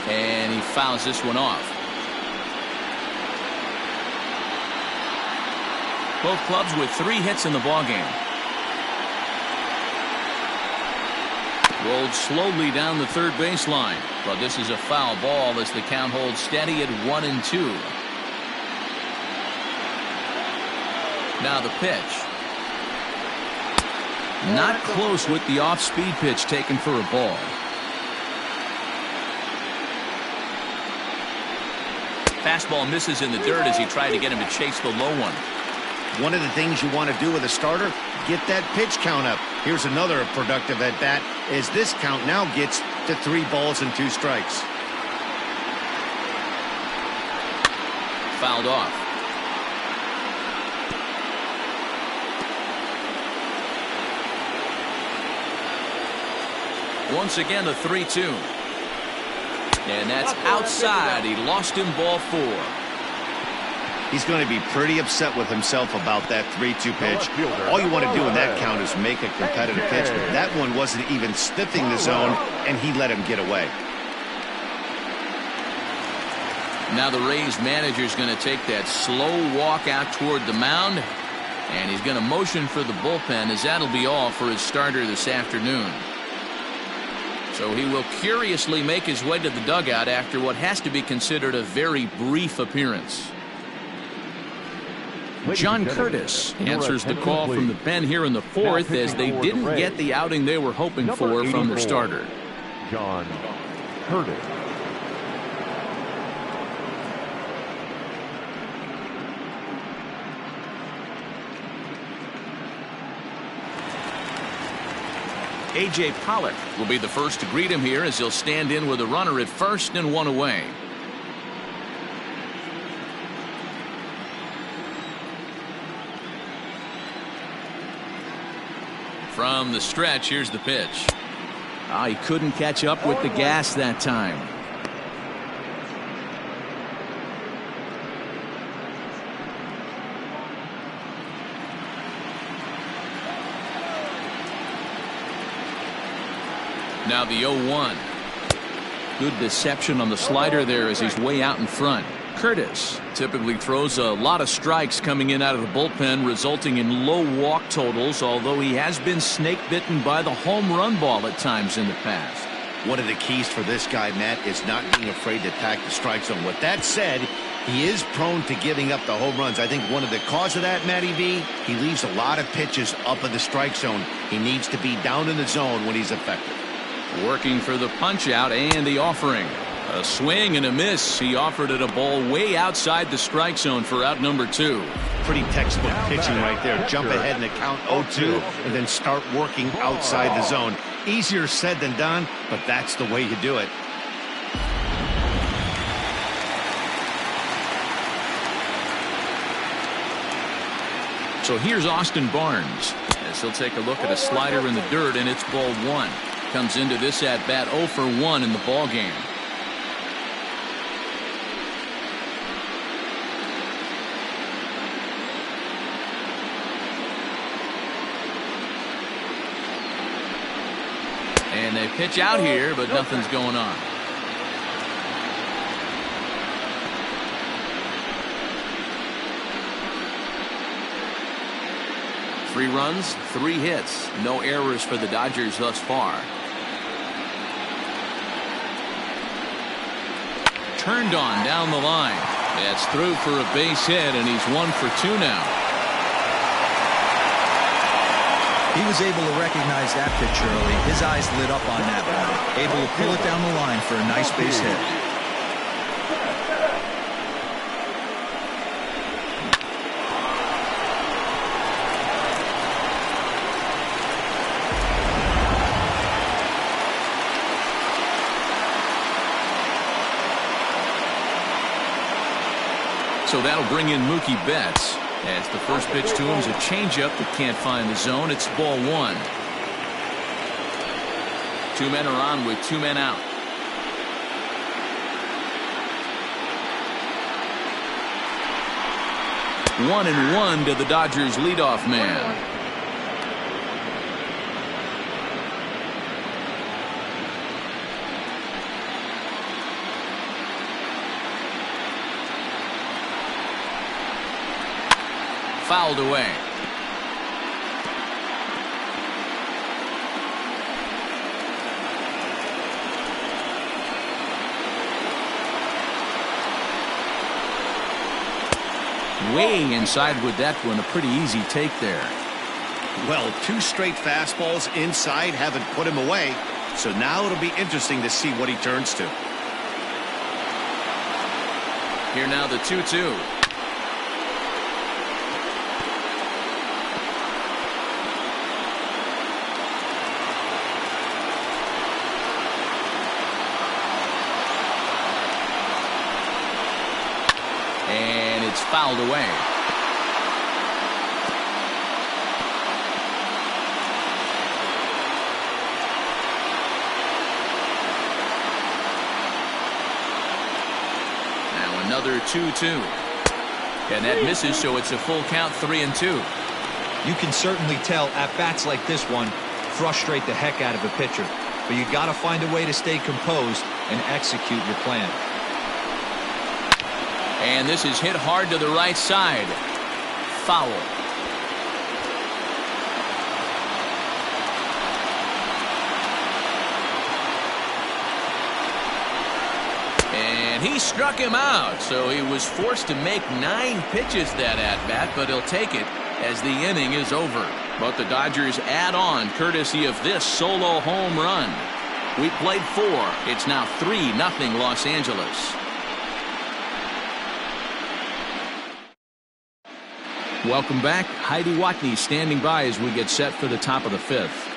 And he fouls this one off. Both clubs with 3 hits in the ballgame. Rolled slowly down the third baseline, but this is a foul ball as the count holds steady at 1-2. Now the pitch. Not close with the off-speed pitch taken for a ball. Fastball misses in the dirt as he tried to get him to chase the low one. One of the things you want to do with a starter, get that pitch count up. Here's another productive at bat as this count now gets to 3 balls and 2 strikes. Fouled off. Once again a 3-2. And that's outside. He lost him ball 4. He's going to be pretty upset with himself about that 3-2 pitch. All you want to do in that count is make a competitive pitch. But that one wasn't even sniffing the zone, and he let him get away. Now the Rays manager's going to take that slow walk out toward the mound, and he's going to motion for the bullpen, as that'll be all for his starter this afternoon. So he will curiously make his way to the dugout after what has to be considered a very brief appearance. John Curtis answers the call from the pen here in the fourth, as they didn't get the outing they were hoping for from their starter. John Curtis. A.J. Pollock will be the first to greet him here, as he'll stand in with a runner at first and one away. From the stretch, here's the pitch. He couldn't catch up with the gas that time. Now the 0-1. Good deception on the slider there as he's way out in front. Curtis typically throws a lot of strikes coming in out of the bullpen, resulting in low walk totals, although he has been snake bitten by the home run ball at times in the past. One of the keys for this guy, Matt, is not being afraid to attack the strike zone. With that said, he is prone to giving up the home runs. I think one of the cause of that, Matty V, he leaves a lot of pitches up in the strike zone. He needs to be down in the zone when he's effective. Working for the punch out and the offering. A swing and a miss. He offered it a ball way outside the strike zone for out number 2. Pretty textbook pitching right there. Jump ahead in the count 0-2 and then start working outside the zone. Easier said than done, but that's the way you do it. So here's Austin Barnes, as he'll take a look at a slider in the dirt, and it's ball 1. Comes into this at bat 0 for 1 in the ball game. And they pitch out here, but nothing's going on. Three runs, 3 hits, no errors for the Dodgers thus far. Turned on down the line. That's through for a base hit, and he's 1 for 2 now. He was able to recognize that pitch early. His eyes lit up on that one. Able to pull it down the line for a nice base hit. So that'll bring in Mookie Betts, as the first pitch to him is a changeup that can't find the zone. It's ball 1. 2 men are on with 2 men out. One and one to the Dodgers leadoff man. Fouled away. Way inside with that one. A pretty easy take there. Well, 2 straight fastballs inside haven't put him away. So now it'll be interesting to see what he turns to. Here now the 2-2. And it's fouled away. Now another 2-2. And that misses, so it's a full count, 3-2. You can certainly tell at-bats like this one frustrate the heck out of a pitcher. But you got to find a way to stay composed and execute your plan. And this is hit hard to the right side. Foul. And he struck him out, so he was forced to make 9 pitches that at-bat, but he'll take it as the inning is over. But the Dodgers add on courtesy of this solo home run. We played 4. It's now 3-0 Los Angeles. Welcome back. Heidi Watney standing by as we get set for the top of the 5th.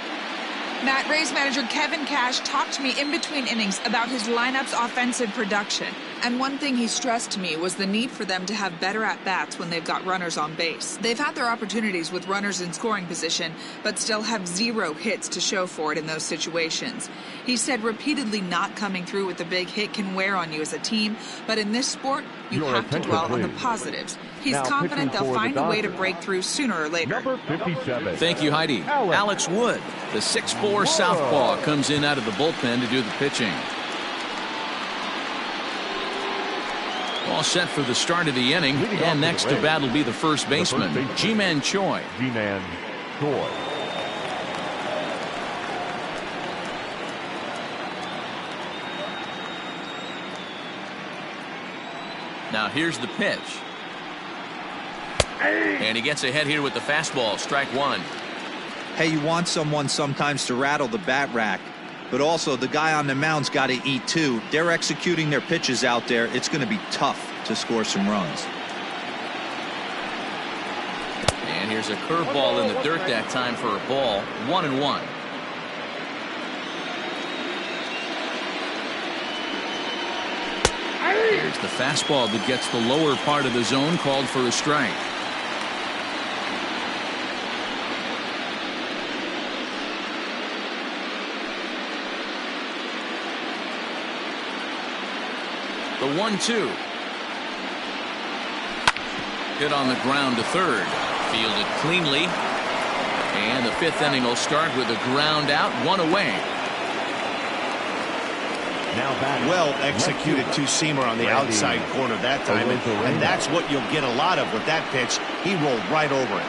Matt, Rays manager Kevin Cash talked to me in between innings about his lineup's offensive production. And one thing he stressed to me was the need for them to have better at-bats when they've got runners on base. They've had their opportunities with runners in scoring position, but still have 0 hits to show for it in those situations. He said repeatedly not coming through with a big hit can wear on you as a team, but in this sport, you have to dwell on the positives. He's confident they'll find a way to break through sooner or later. Number 57. Thank you, Heidi. Alex Wood, the 6'4" southpaw, comes in out of the bullpen to do the pitching. All set for the start of the inning, and next to bat will be the first baseman, Ji-Man Choi. Ji-Man Choi. Now here's the pitch. And he gets ahead here with the fastball, strike 1. Hey, you want someone sometimes to rattle the bat rack, but also the guy on the mound's got to eat too. They're executing their pitches out there. It's going to be tough to score some runs. And here's a curveball in the dirt that time for a ball. 1-1. Here's the fastball that gets the lower part of the zone, called for a strike. The 1-2. Hit on the ground to third. Fielded cleanly. And the 5th inning will start with a ground out, 1 away. Well executed two-seamer on the outside corner that time, and that's what you'll get a lot of with that pitch. He rolled right over it.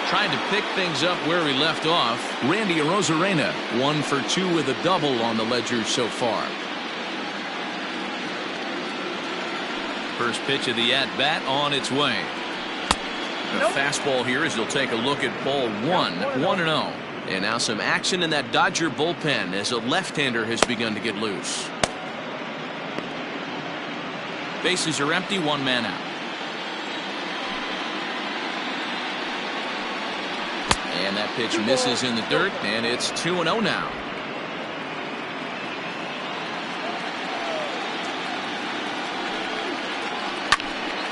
Trying to pick things up where he left off. Randy Arozarena, 1 for 2 with a double on the ledger so far. First pitch of the at-bat on its way. The fastball here as he'll take a look at ball 1, 1-0. And now some action in that Dodger bullpen as a left-hander has begun to get loose. Bases are empty, 1 man out. And that pitch misses in the dirt, and it's 2-0 now.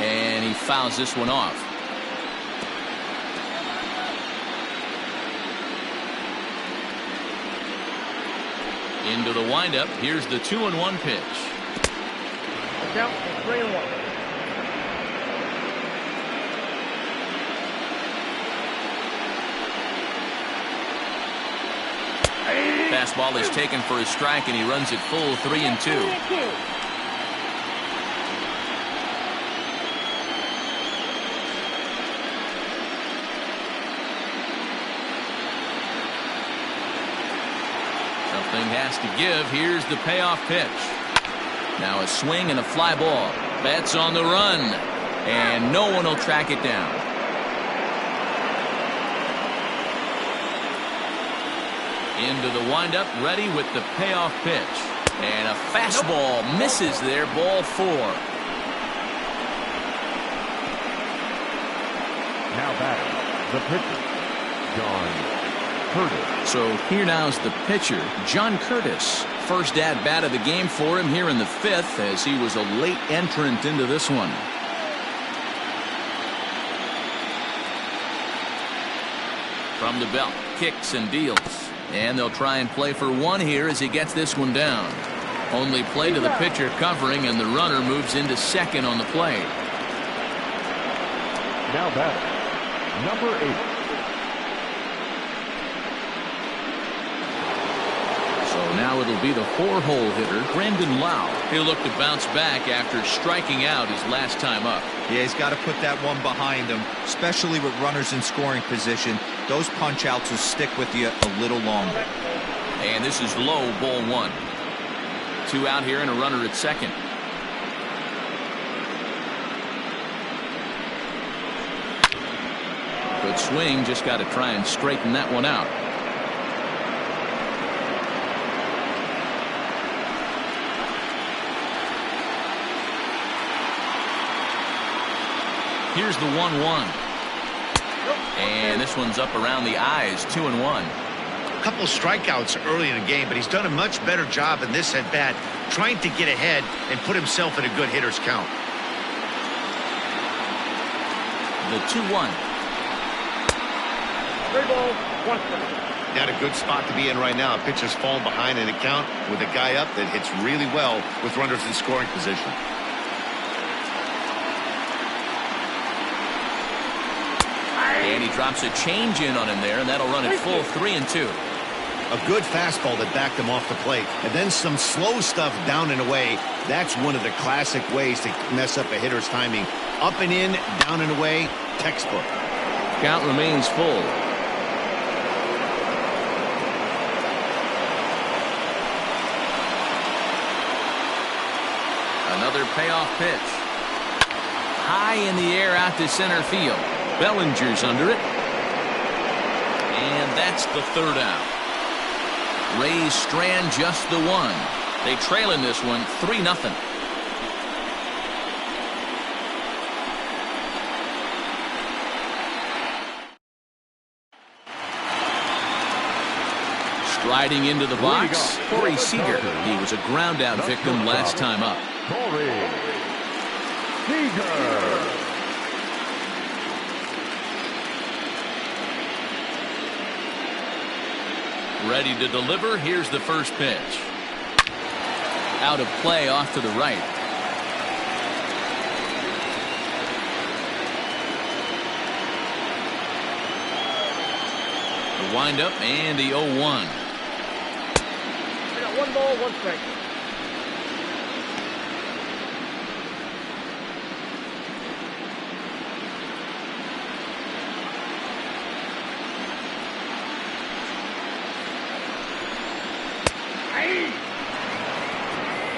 And he fouls this one off. Into the windup. Here's the 2-1 pitch. The count is 3-1. Fastball is taken for a strike, and he runs it full, 3-2. Something has to give. Here's the payoff pitch. Now a swing and a fly ball. Betts on the run, and no one will track it down. Into the windup, ready with the payoff pitch. And a fastball misses there, ball 4. Now batting, the pitcher, John Curtis. So here now's the pitcher, John Curtis. First at-bat of the game for him here in the 5th, as he was a late entrant into this one. From the belt, kicks and deals. And they'll try and play for 1 here as he gets this one down. Only play to the pitcher covering, and the runner moves into second on the play. Now batting, number 8. So now it'll be the 4-hole hitter, Brendan Lau. He'll look to bounce back after striking out his last time up. Yeah, he's got to put that one behind him, especially with runners in scoring position. Those punch-outs will stick with you a little longer. And this is low, ball 1. 2 out here and a runner at second. Good swing, just got to try and straighten that one out. Here's the 1-1. And this one's up around the eyes, 2-1. A couple strikeouts early in the game, but he's done a much better job in this at-bat trying to get ahead and put himself in a good hitter's count. The 2-1. 3 balls, 1 strike. Not a good spot to be in right now. Pitcher's falling behind in the count with a guy up that hits really well with runners in scoring position. And he drops a change in on him there, and that'll run it full 3-2. A good fastball that backed him off the plate. And then some slow stuff down and away. That's one of the classic ways to mess up a hitter's timing. Up and in, down and away, textbook. Count remains full. Another payoff pitch. High in the air out to center field. Bellinger's under it. And that's the 3rd out. Rays strand just the 1. They trail in this one 3-0. Striding into the box, Corey Seager. He was a ground out victim last time up. Corey Seager. Ready to deliver. Here's the first pitch. Out of play off to the right. The windup and the 0-1. I got 1 ball, 1 strike.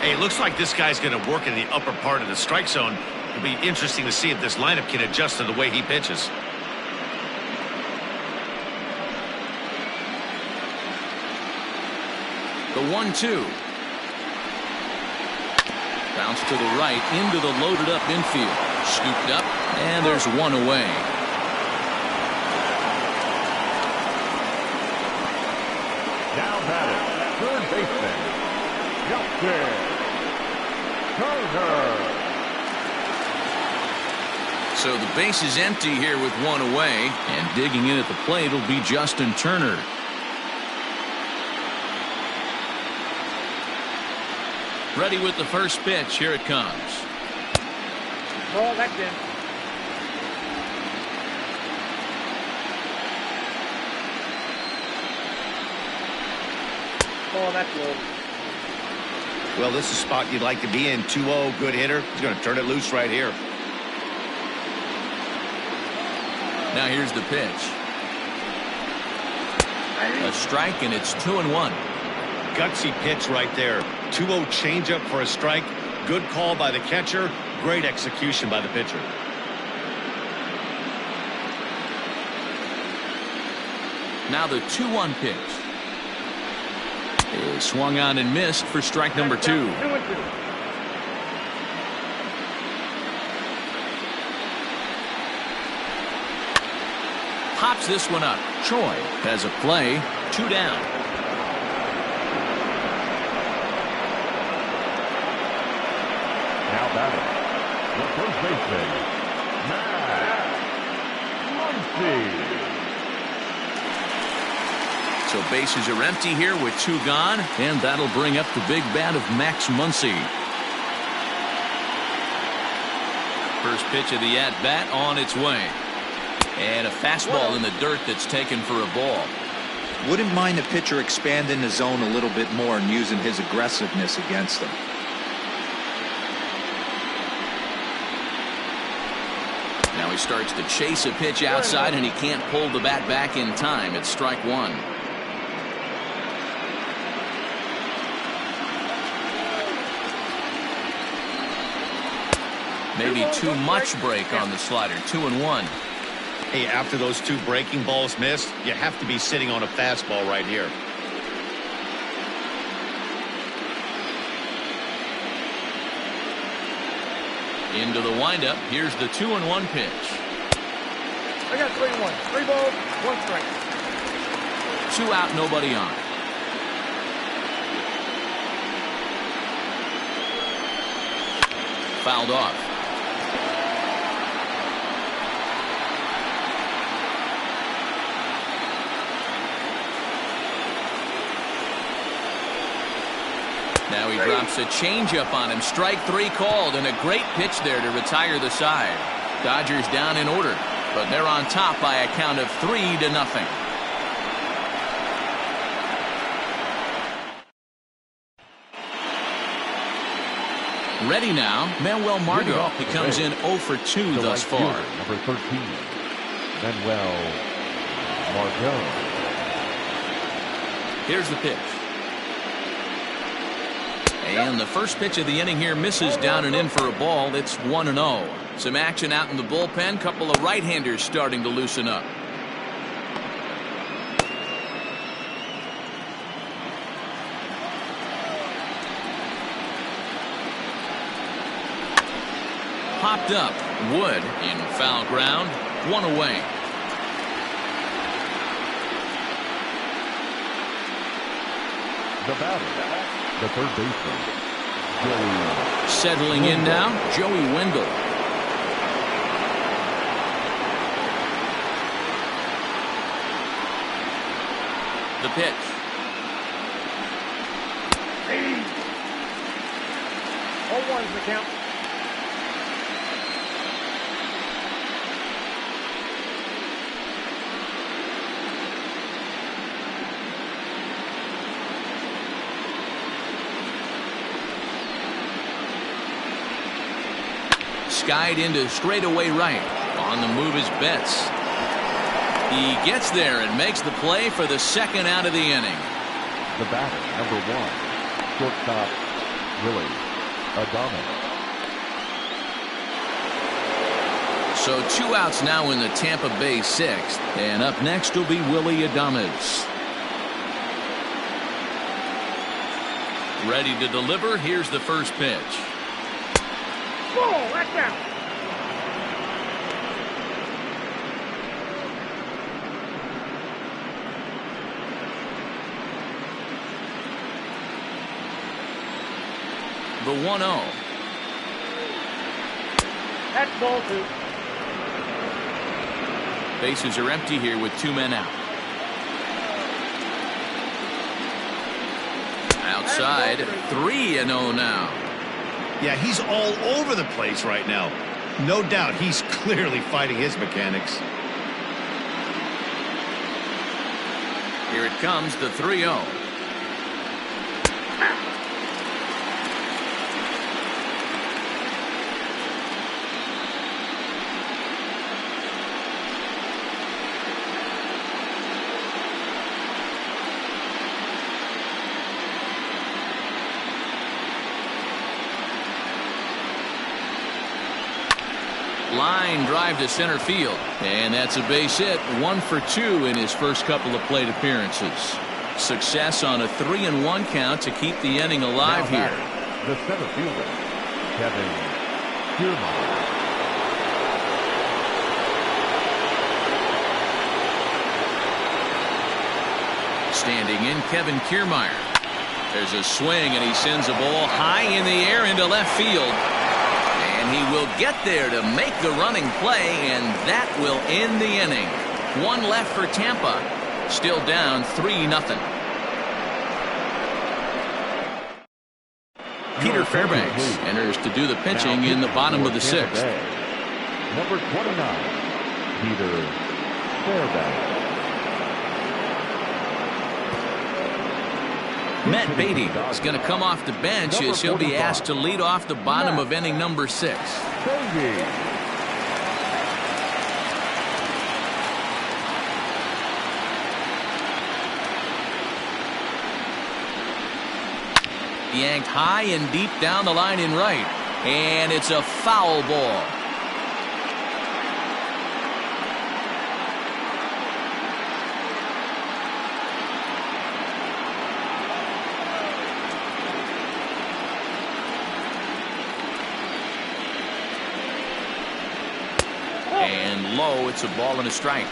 Hey, it looks like this guy's going to work in the upper part of the strike zone. It'll be interesting to see if this lineup can adjust to the way he pitches. The 1-2. Bounce to the right into the loaded up infield. Scooped up, and there's 1 away. Now batting, 3rd baseman, Justin Turner. So the base is empty here with 1 away, and digging in at the plate will be Justin Turner. Ready with the first pitch. Here it comes. Ball, that's in. Ball, that's low. Well, this is a spot you'd like to be in. 2-0, good hitter. He's going to turn it loose right here. Now here's the pitch. A strike, and it's 2-1. Gutsy pitch right there. 2-0 changeup for a strike. Good call by the catcher. Great execution by the pitcher. Now the 2-1 pitch. Is swung on and missed for strike number 2. 2-2. Pops this one up. Choi has a play. 2 down. Now batting, the first baseman, Muncie. So bases are empty here with 2 gone, and that'll bring up the big bat of Max Muncie. First pitch of the at-bat on its way. And a fastball in the dirt that's taken for a ball. Wouldn't mind the pitcher expanding the zone a little bit more and using his aggressiveness against them. Now he starts to chase a pitch outside, and he can't pull the bat back in time. It's strike 1. Maybe too much break on the slider. 2-1. Hey, after those 2 breaking balls missed, you have to be sitting on a fastball right here. Into the windup. Here's the 2-1 pitch. I got 3-1. 3 balls, 1 strike. 2 out, nobody on. Fouled off. Now he drops a changeup on him. Strike 3 called, and a great pitch there to retire the side. Dodgers down in order, but they're on top by a count of 3-0. Ready now, Manuel Margot. He comes in 0 for 2 thus far. Number 13, Manuel Margot. Here's the pitch. And the first pitch of the inning here misses down and in for a ball. It's 1-0. Some action out in the bullpen. Couple of right-handers starting to loosen up. Popped up. Wood in foul ground. 1 away. The batter, the third baseman, Joey. Settling in now, Joey Wendell. The pitch. 0-1's the count. Skied into straightaway right. On the move is Betts. He gets there and makes the play for the 2nd out of the inning. The batter, number 1, shortstop, Willie Adams. So 2 outs now in the Tampa Bay 6th. And up next will be Willie Adams. Ready to deliver. Here's the first pitch. Ball, that's out. The 1-0. That's ball 2. Bases are empty here with 2 men out. Outside, 3-0 now. Yeah, he's all over the place right now. No doubt he's clearly fighting his mechanics. Here it comes, the 3-0. Line drive to center field, and that's a base hit. 1 for 2 in his first couple of plate appearances. Success on a 3-1 count to keep the inning alive here. The center fielder, Kiermeier. Standing in, Kiermeier. There's a swing, and he sends a ball high in the air into left field. And he will get there to make the running play, and that will end the inning. 1 left for Tampa. Still down 3-0. Peter Fairbanks enters to do the pitching in the bottom of the 6th. Number 29, Peter Fairbanks. Matt Beatty is going to come off the bench as he'll be asked to lead off the bottom of inning number 6. Yanked high and deep down the line in right, and it's a foul ball. And low, it's a ball and a strike.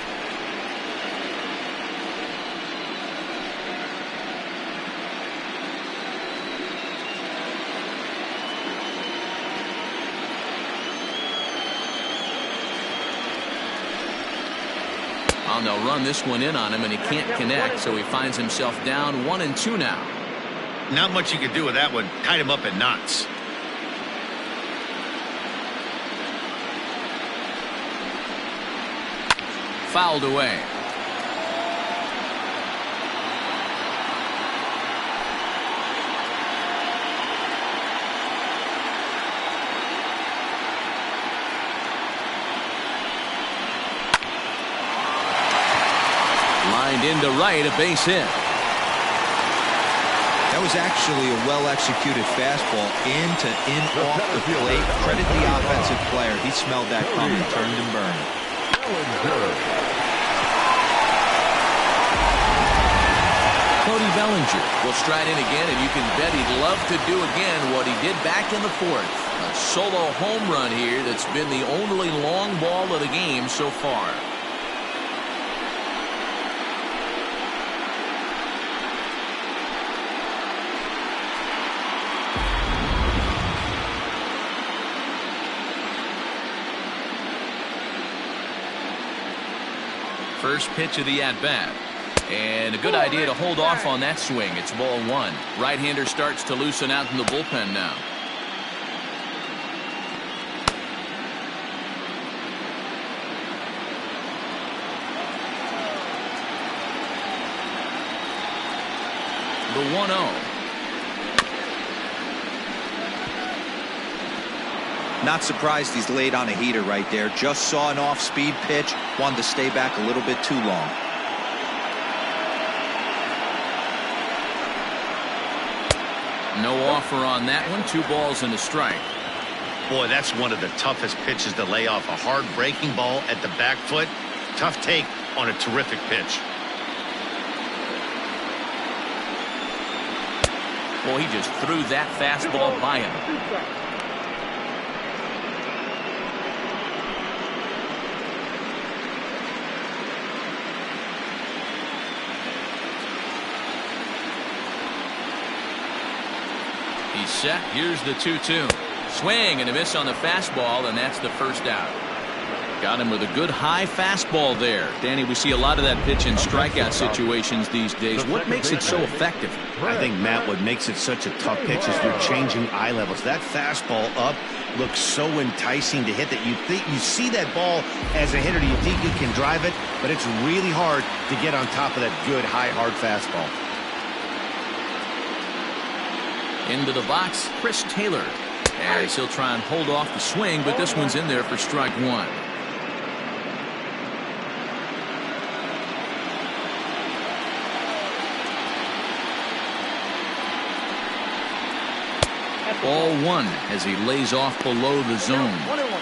And they'll run this one in on him, and he can't connect, so he finds himself down 1-2 now. Not much you can do with that one. Tied him up in knots. Fouled away. Lined into right, a base hit. That was actually a well-executed fastball in off the plate. Credit the offensive player. He smelled that coming, turned and burned. Cody Bellinger will stride in again, and you can bet he'd love to do again what he did back in the 4th. A solo home run here that's been the only long ball of the game so far. First pitch of the at-bat. And a good idea to hold off on that swing. It's ball 1. Right-hander starts to loosen out in the bullpen now. The 1-0. Not surprised he's laid on a heater right there. Just saw an off-speed pitch. Wanted to stay back a little bit too long. No offer on that one. 2 balls and a strike. Boy, that's one of the toughest pitches to lay off. A hard breaking ball at the back foot. Tough take on a terrific pitch. Boy, he just threw that fastball by him. He's set. Here's the 2-2. Swing and a miss on the fastball, and that's the first out. Got him with a good high fastball there. Danny, we see a lot of that pitch in strikeout situations these days. What makes it so effective? I think, Matt, what makes it such a tough pitch is you're changing eye levels. That fastball up looks so enticing to hit that you see that ball as a hitter, you think you can drive it, but it's really hard to get on top of that good high hard fastball. Into the box, Chris Taylor. As he'll try and hold off the swing, but this one's in there for strike 1. Ball 1 as he lays off below the zone. 1-1.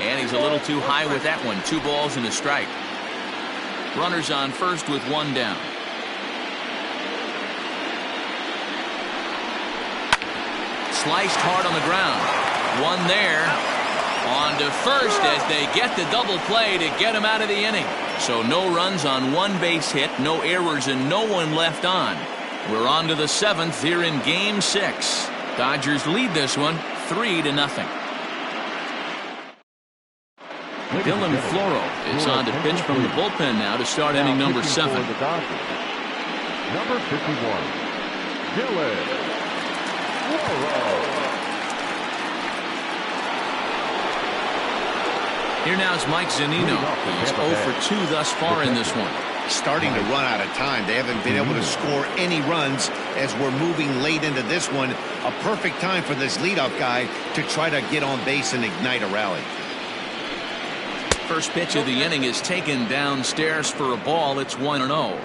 And he's a little too high with that one. 2 balls and a strike. Runners on first with 1 down. Sliced hard on the ground. 1 there. On to first as they get the double play to get him out of the inning. So no runs on one base hit, no errors, and no one left on. We're on to the 7th here in Game 6. Dodgers lead this one 3-0. Dylan Floro is on to pitch from the bullpen now to start inning number 7. Number 51, Dylan Floro. Here now is Mike Zunino. He's 0 for 2 thus far in this one. Starting to run out of time. They haven't been able to score any runs as we're moving late into this one. A perfect time for this leadoff guy to try to get on base and ignite a rally. First pitch of the inning is taken downstairs for a ball. It's 1-0.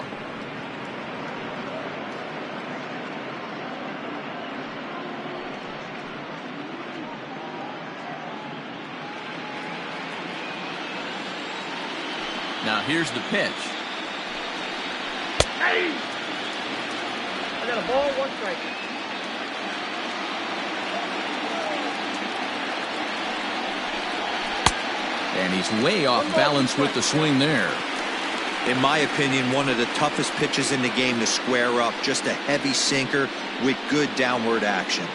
Now here's the pitch. Hey! I got a ball, 1 strike. And he's way off balance with the swing there. In my opinion, one of the toughest pitches in the game to square up. Just a heavy sinker with good downward action.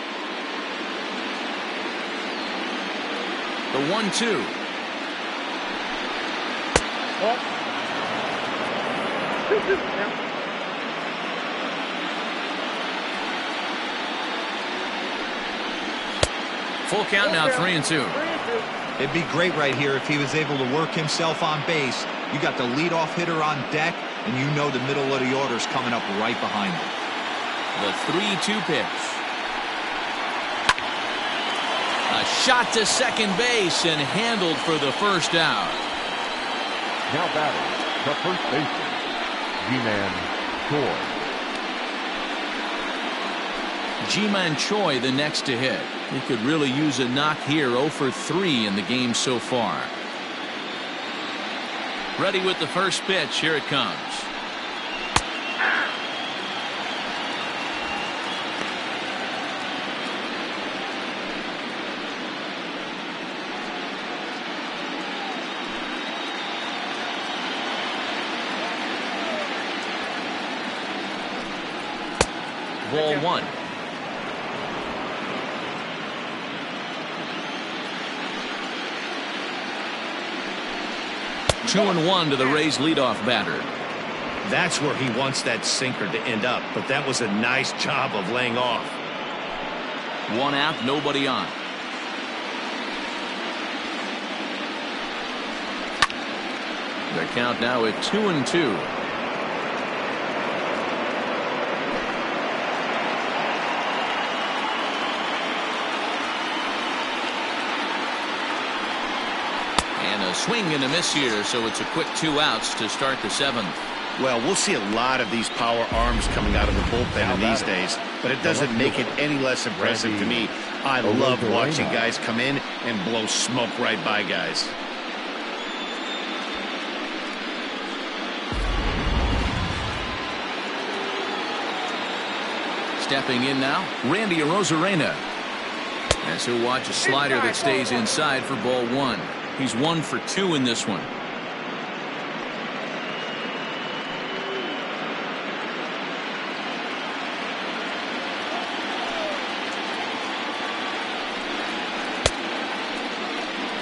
The 1-2. Oh. Full count now, 3-2. It'd be great right here if he was able to work himself on base. You got the leadoff hitter on deck, and you know the middle of the order's coming up right behind him. The 3-2 pitch. A shot to second base and handled for the first out. Now batting, the first baseman, Ji-Man Choi. Ji-Man Choi the next to hit. He could really use a knock here. 0 for 3 in the game so far. Ready with the first pitch. Here it comes. Ball 1. Two and 1 to the Rays leadoff batter. That's where he wants that sinker to end up, but that was a nice job of laying off. 1 out, nobody on. Their count now at 2-2. Swing and a miss here, so it's a quick 2 outs to start the 7th. Well, we'll see a lot of these power arms coming out of the bullpen in these days, but it doesn't make it any less impressive to me. I love watching guys come in and blow smoke right by guys. Stepping in now, Randy Arozarena. As he'll watch a slider that stays inside for ball 1. He's 1 for 2 in this one.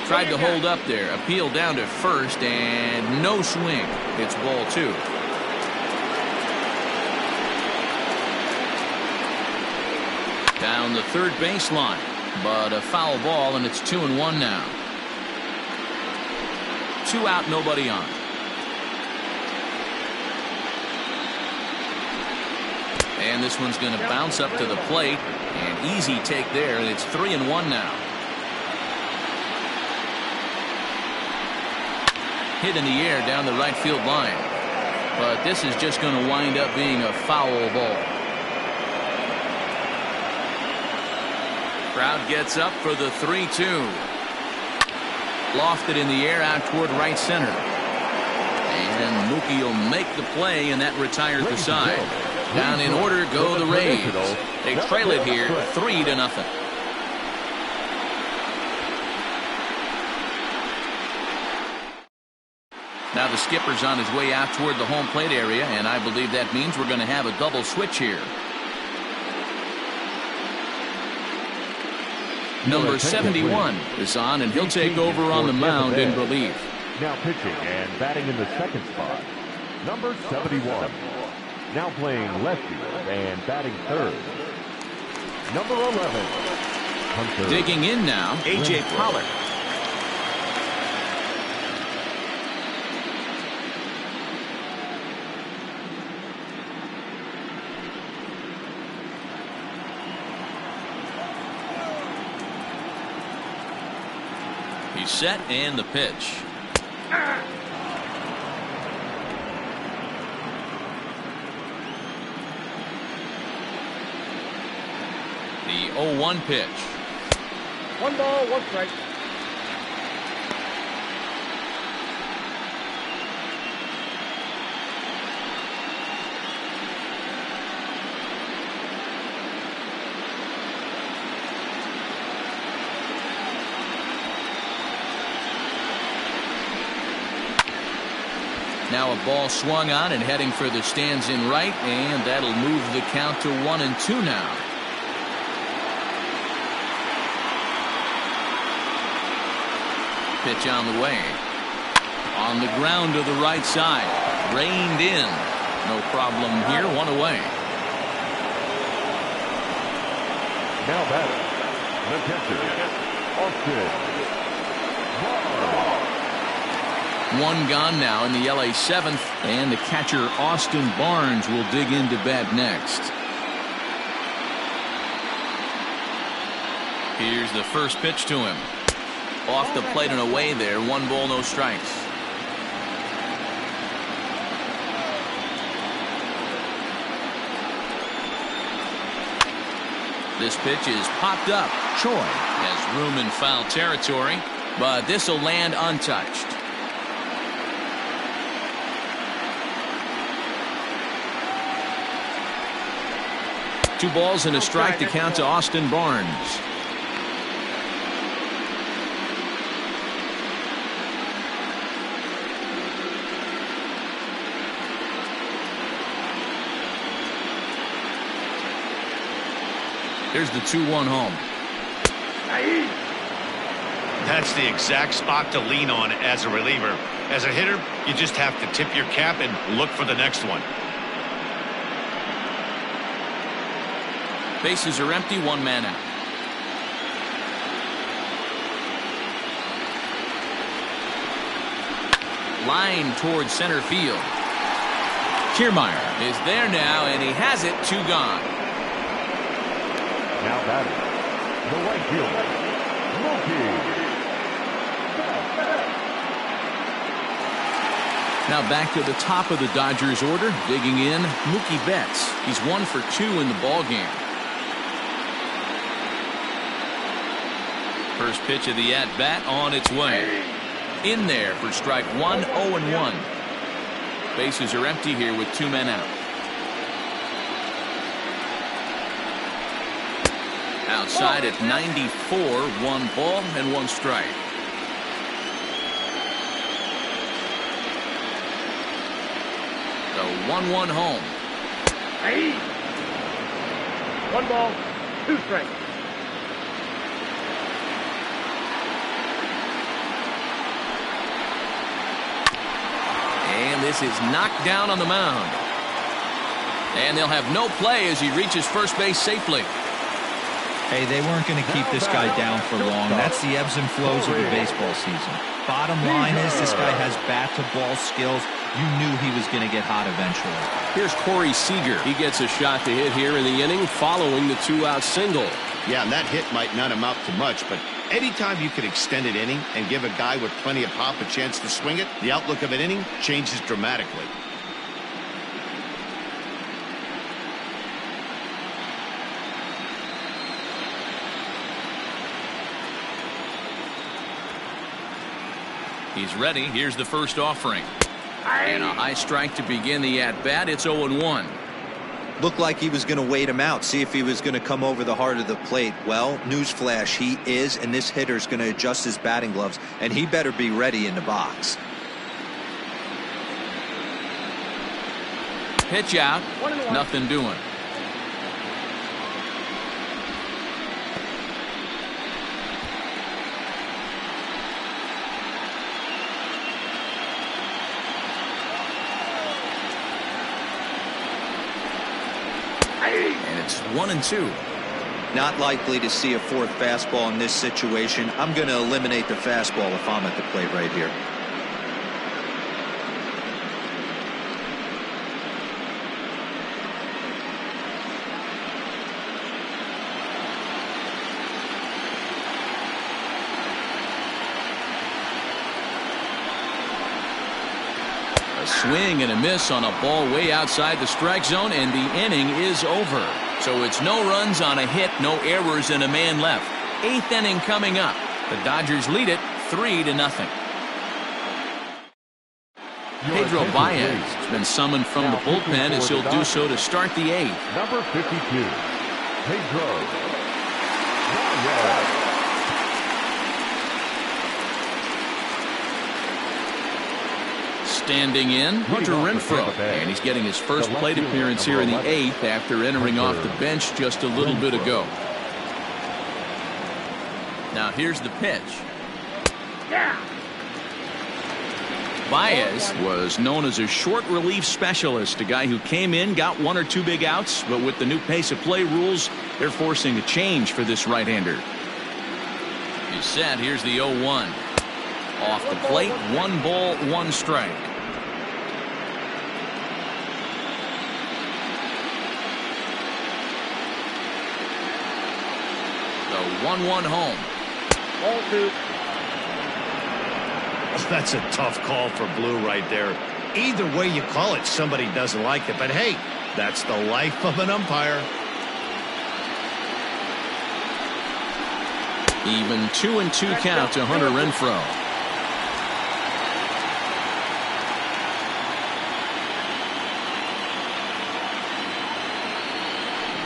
Tried to hold up there. Appeal down to first and no swing. It's ball 2. Down the third baseline, but a foul ball, and it's 2-1 now. 2 out, nobody on. And this one's going to bounce up to the plate. An easy take there, and it's 3-1 now. Hit in the air down the right field line. But this is just going to wind up being a foul ball. Crowd gets up for the 3-2. Lofted in the air out toward right center. And Mookie will make the play, and that retired the side. Down in order go the Rays. They trail it here 3-0. Now the skipper's on his way out toward the home plate area, and I believe that means we're going to have a double switch here. Number 71 is on, and he'll take over on the mound in relief. Now pitching and batting in the second spot, number 71. Now playing left field and batting third, number 11. Hunter. Digging in now, A.J. Pollard. He's set, and the pitch. The 0-1 pitch. 1 ball, 1 strike. Now a ball swung on and heading for the stands in right, and that'll move the count to 1-2 now. Pitch on the way. On the ground to the right side. Reined in. No problem here. 1 away. Now batting, the catcher, Austin. 1 gone now in the LA 7th, and the catcher Austin Barnes will dig into bat next. Here's the first pitch to him. Off the plate and away there. 1 ball, no strikes. This pitch is popped up. Choi has room in foul territory, but this will land untouched. Two balls and a strike to count to Austin Barnes. Here's the 2-1 home. That's the exact spot to lean on as a reliever. As a hitter, you just have to tip your cap and look for the next one. Bases are empty, 1 man out. Line towards center field. Kiermeier is there now, and he has it. 2 gone. Now batting, the right fielder, Muncie. Now back to the top of the Dodgers order, digging in, Mookie Betts. He's 1 for 2 in the ballgame. First pitch of the at-bat on its way. In there for strike 1, 0-1. Bases are empty here with 2 men out. Outside at 94, 1 ball and 1 strike. The 1-1 home. 1 ball, 2 strikes. And this is knocked down on the mound. And they'll have no play as he reaches first base safely. Hey, they weren't going to keep this guy down for long. That's the ebbs and flows of a baseball season. Bottom line is this guy has bat-to-ball skills. You knew he was going to get hot eventually. Here's Corey Seager. He gets a shot to hit here in the inning following the 2-out single. Yeah, and that hit might not amount to much, but anytime you can extend an inning and give a guy with plenty of pop a chance to swing it, the outlook of an inning changes dramatically. He's ready. Here's the first offering. And a high strike to begin the at-bat. It's 0-1. Looked like he was going to wait him out, see if he was going to come over the heart of the plate. Well, newsflash, he is, and this hitter's going to adjust his batting gloves, and he better be ready in the box. Pitch out. Nothing doing. And it's 1-2. Not likely to see a fourth fastball in this situation. I'm going to eliminate the fastball if I'm at the plate right here. A swing and a miss on a ball way outside the strike zone, and the inning is over. So it's no runs on a hit, no errors, and a man left. 8th inning coming up. The Dodgers lead it 3-0. Pedro Baez has been summoned from the bullpen as he'll do so to start the 8th. Number 52, Pedro Baez. Standing in, Hunter Renfroe, and he's getting his first plate appearance here in the 8th after entering off the bench just a little bit ago. Now here's the pitch. Baez was known as a short relief specialist, a guy who came in, got 1 or 2 big outs, but with the new pace of play rules, they're forcing a change for this right-hander. He's set. Here's the 0-1. Off the plate, 1 ball, 1 strike. The 1-1 home. Ball 2. That's a tough call for Blue right there. Either way you call it, somebody doesn't like it. But hey, that's the life of an umpire. Even 2-2 count to Hunter Renfroe.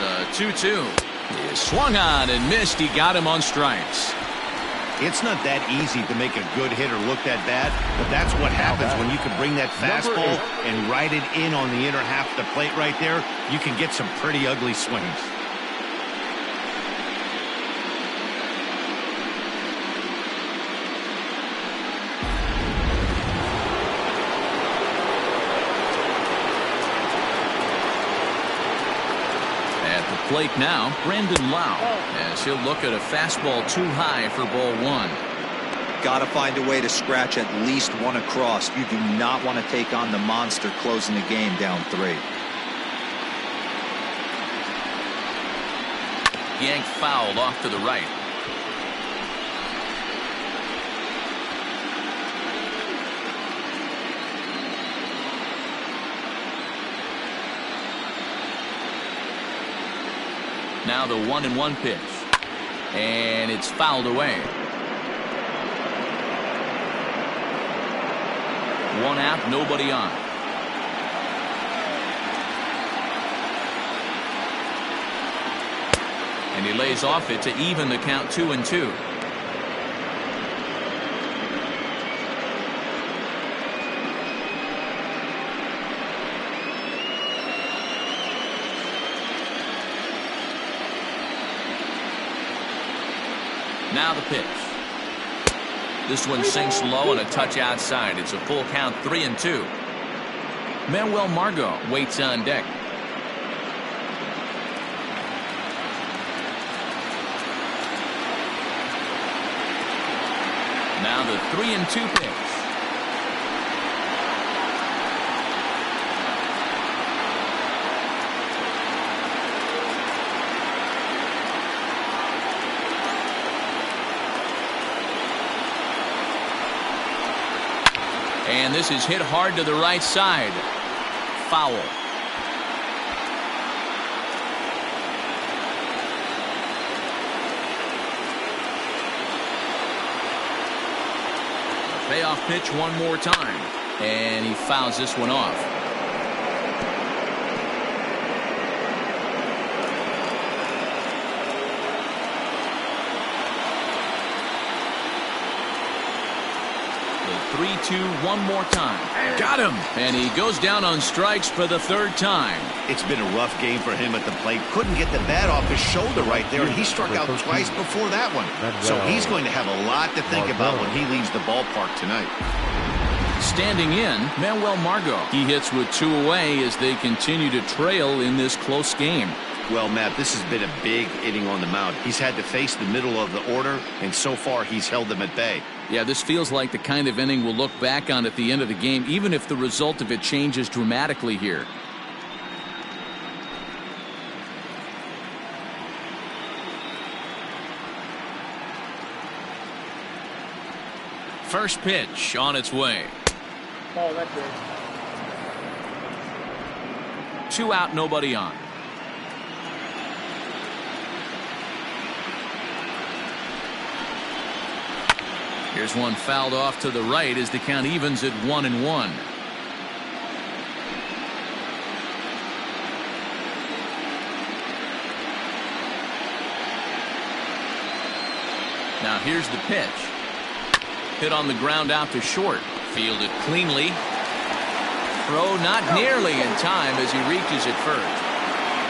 The 2-2 is swung on and missed. He got him on strikes. It's not that easy to make a good hitter look that bad, but that's what happens when you can bring that fastball and ride it in on the inner half of the plate right there. You can get some pretty ugly swings. Plate now, Brandon Lau, as he'll look at a fastball too high for ball 1. Got to find a way to scratch at least 1 across. You do not want to take on the monster closing the game down 3. Yanked fouled off to the right. Now the 1-1 pitch, and it's fouled away. 1 out, nobody on. And he lays off it to even the count 2-2. Now the pitch. This one sinks low and a touch outside. It's a full count, 3-2. Manuel Margot waits on deck. Now the 3-2 pitch. And this is hit hard to the right side. Foul. Payoff pitch one more time. And he fouls this one off. 3-2, one more time. Got him. And he goes down on strikes for the third time. It's been a rough game for him at the plate. Couldn't get the bat off his shoulder right there, and he struck out twice before that one. So he's going to have a lot to think about when he leaves the ballpark tonight. Standing in, Manuel Margot. He hits with 2 away as they continue to trail in this close game. Well, Matt, this has been a big inning on the mound. He's had to face the middle of the order, and so far he's held them at bay. Yeah, this feels like the kind of inning we'll look back on at the end of the game, even if the result of it changes dramatically here. First pitch on its way. Oh, that's it. 2 out, nobody on. Here's one fouled off to the right as the count evens at 1-1. Now here's the pitch. Hit on the ground out to short. Fielded cleanly. Throw not nearly in time as he reaches it first.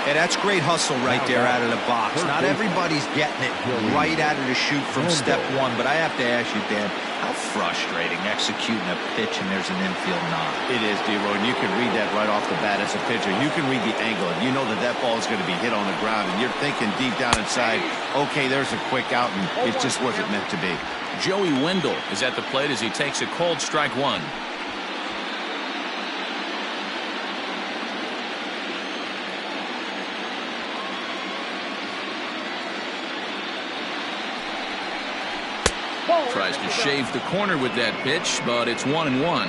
Yeah, that's great hustle right there out of the box. Not everybody's getting it right out of the chute from step one, but I have to ask you, Dan, how frustrating executing a pitch and there's an infield knock. It is, D-Roy, and you can read that right off the bat as a pitcher. You can read the angle, and you know that that ball is going to be hit on the ground, and you're thinking deep down inside, okay, there's a quick out, and it just wasn't meant to be. Joey Wendell is at the plate as he takes a cold strike one. Tries to shave the corner with that pitch, but it's 1-1.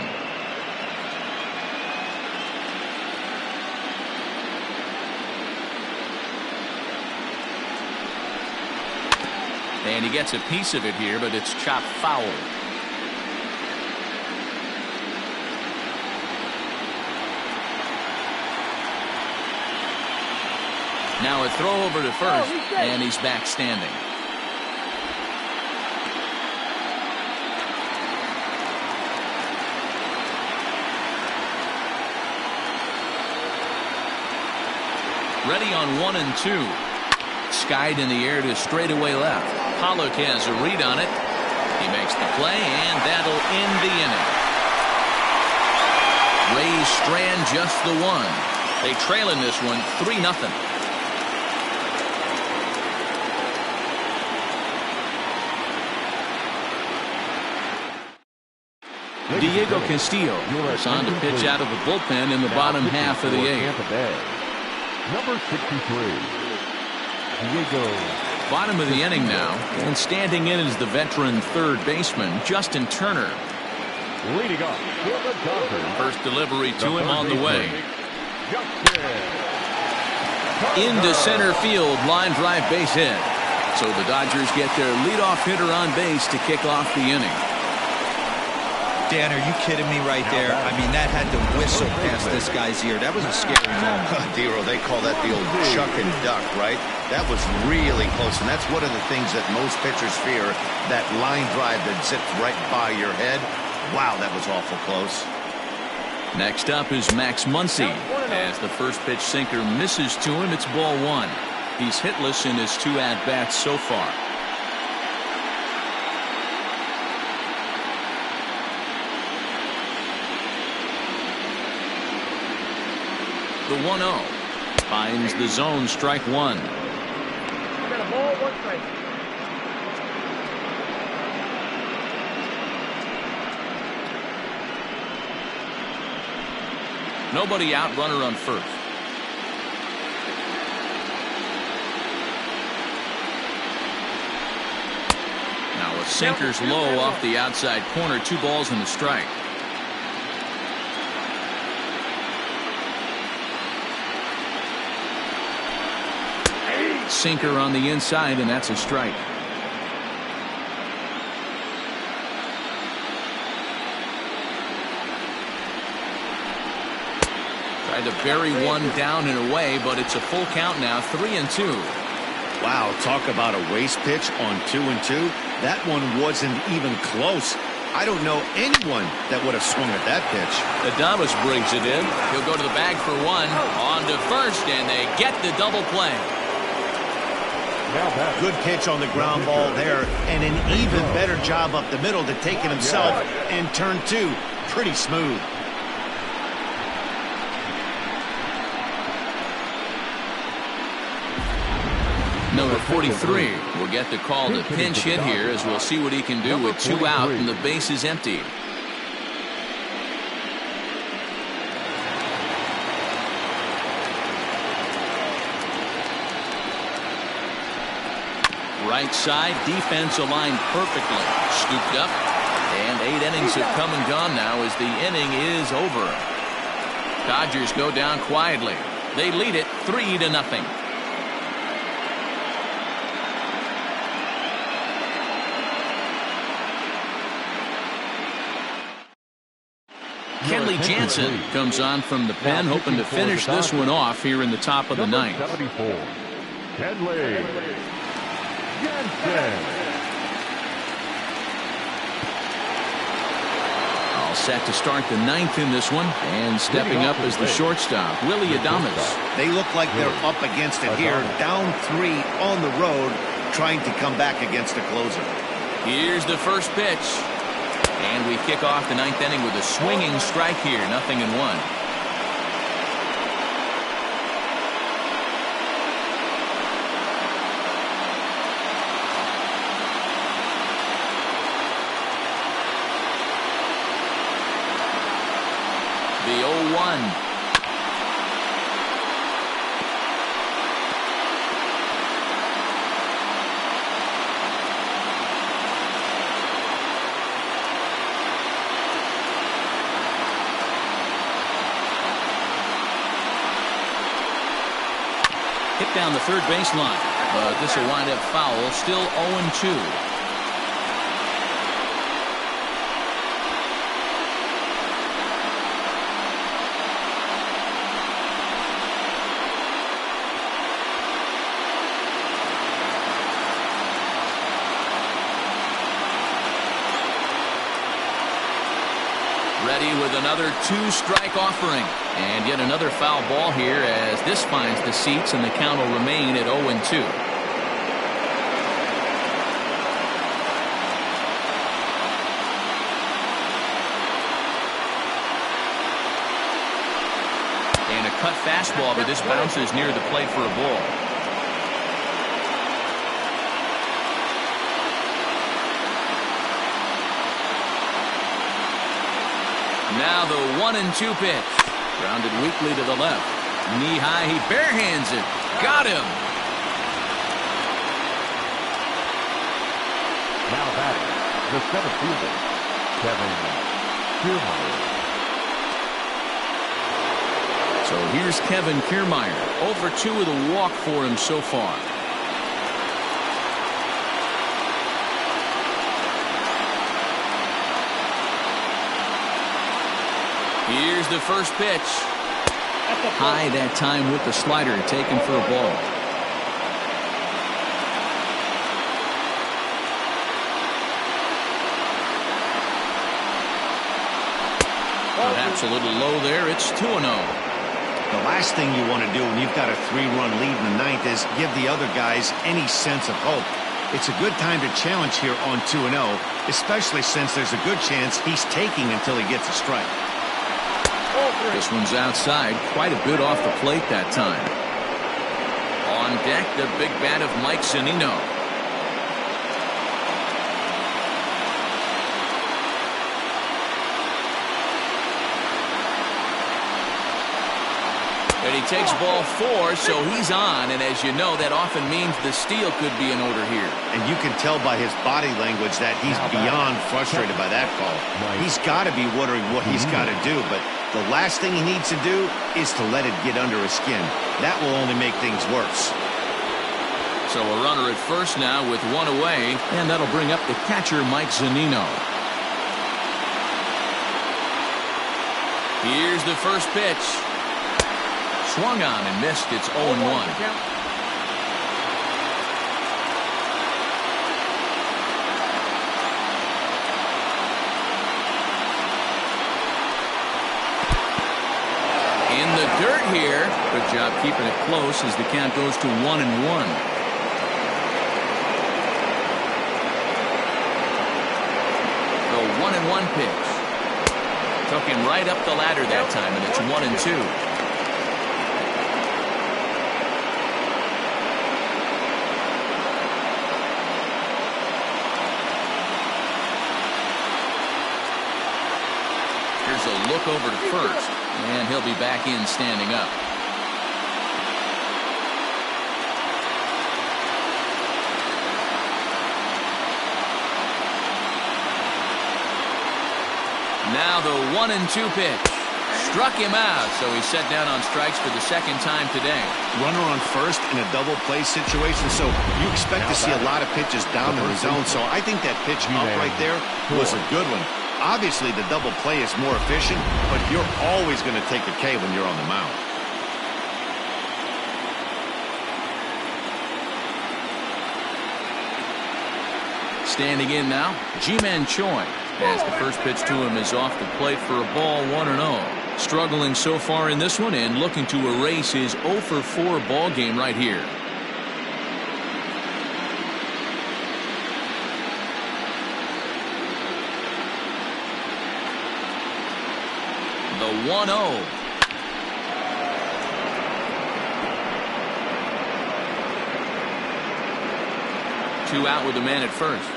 And he gets a piece of it here, but it's chopped foul. Now a throw over to first, and he's back standing. Ready on 1 and 2. Skied in the air to straightaway left. Pollock has a read on it. He makes the play, and that'll end the inning. Rays strand just the one. They trail in this one 3-0. Diego Castillo is on to pitch out of the bullpen in the bottom half of the 8th. Number 63, Diego. Bottom of the inning now, and standing in is the veteran third baseman, Justin Turner. Leading off for the Dodgers. First delivery to him on the way. Into center field, line drive base hit. So the Dodgers get their leadoff hitter on base to kick off the inning. Dan, are you kidding me right there? I mean, that had to whistle past this guy's ear. That was a scary moment. D-Roy, they call that the old chuck and duck, right? That was really close, and that's one of the things that most pitchers fear, that line drive that zips right by your head. Wow, that was awful close. Next up is Max Muncie. As the first pitch sinker misses to him, it's ball 1. He's hitless in his 2 at-bats so far. The 1-0 finds the zone, strike 1. I got a ball, 1 strike. Nobody out, runner on first. Now a sinker's low off the outside corner, 2 balls and a strike. Sinker on the inside, and that's a strike. Tried to bury one down and away, but it's a full count now, 3-2. Wow, talk about a waste pitch on 2-2. That one wasn't even close. I don't know anyone that would have swung at that pitch. Adams brings it in. He'll go to the bag for one. On to first, and they get the double play. Good pitch on the ground ball there, and an even better job up the middle to take it himself, and turn two. Pretty smooth. Number 43 will get the call to pinch hit here, as we'll see what he can do with 2 out and the base is empty. Right side, defense aligned perfectly. Scooped up, and 8 innings have come and gone now as the inning is over. Dodgers go down quietly. They lead it 3-0. Kenley Jansen comes on from the pen, hoping to finish this one off here in the top of the ninth. 74, Kenley Jansen. All set to start the ninth in this one, and stepping up as the shortstop, Willie Adams. They look like they're up against it here, down 3 on the road, trying to come back against a closer. Here's the first pitch. And we kick off the ninth inning with a swinging strike here, 0-1. The 0-1. Hit down the third baseline, but this will wind up foul. Still 0-2. Ready with another 2-strike offering. And yet another foul ball here as this finds the seats, and the count will remain at 0-2. And a cut fastball, but this bounces near the plate for a ball. Now the 1-2 pitch. Grounded weakly to the left. Knee high, he barehands it. Got him. Now batting, the center fielder, Kiermeier. So here's Kevin Kiermeier. 0-2 with a walk for him so far. Here's the first pitch. High that time with the slider, taken for a ball. Perhaps a little low there. It's 2-0. The last thing you want to do when you've got a 3-run lead in the ninth is give the other guys any sense of hope. It's a good time to challenge here on 2-0, especially since there's a good chance he's taking until he gets a strike. This one's outside, quite a bit off the plate that time. On deck, the big bat of Mike Zunino. And he takes ball 4, so he's on, and as you know, that often means the steal could be in order here. And you can tell by his body language that he's beyond frustrated by that call. He's got to be wondering what he's got to do, but the last thing he needs to do is to let it get under his skin. That will only make things worse. So a runner at first now with 1 away, and that'll bring up the catcher, Mike Zunino. Here's the first pitch. Swung on and missed. It's 0-1. job keeping it close as the count goes to 1-1. The 1-1 pitch. Took him right up the ladder that time, and it's 1-2. Here's a look over to first, and he'll be back in standing up. Now the 1-2 pitch. Struck him out, so he's set down on strikes for the second time today. Runner on first in a double play situation, so you expect to see a lot of pitches down in the zone. So I think that pitch up right there was a good one. Obviously, the double play is more efficient, but you're always going to take a K when you're on the mound. Standing in now, Ji-Man Choi, as the first pitch to him is off the plate for a ball, 1-0. Struggling so far in this one and looking to erase his 0-for-4 ball game right here. The 1-0. Two out with the man at first.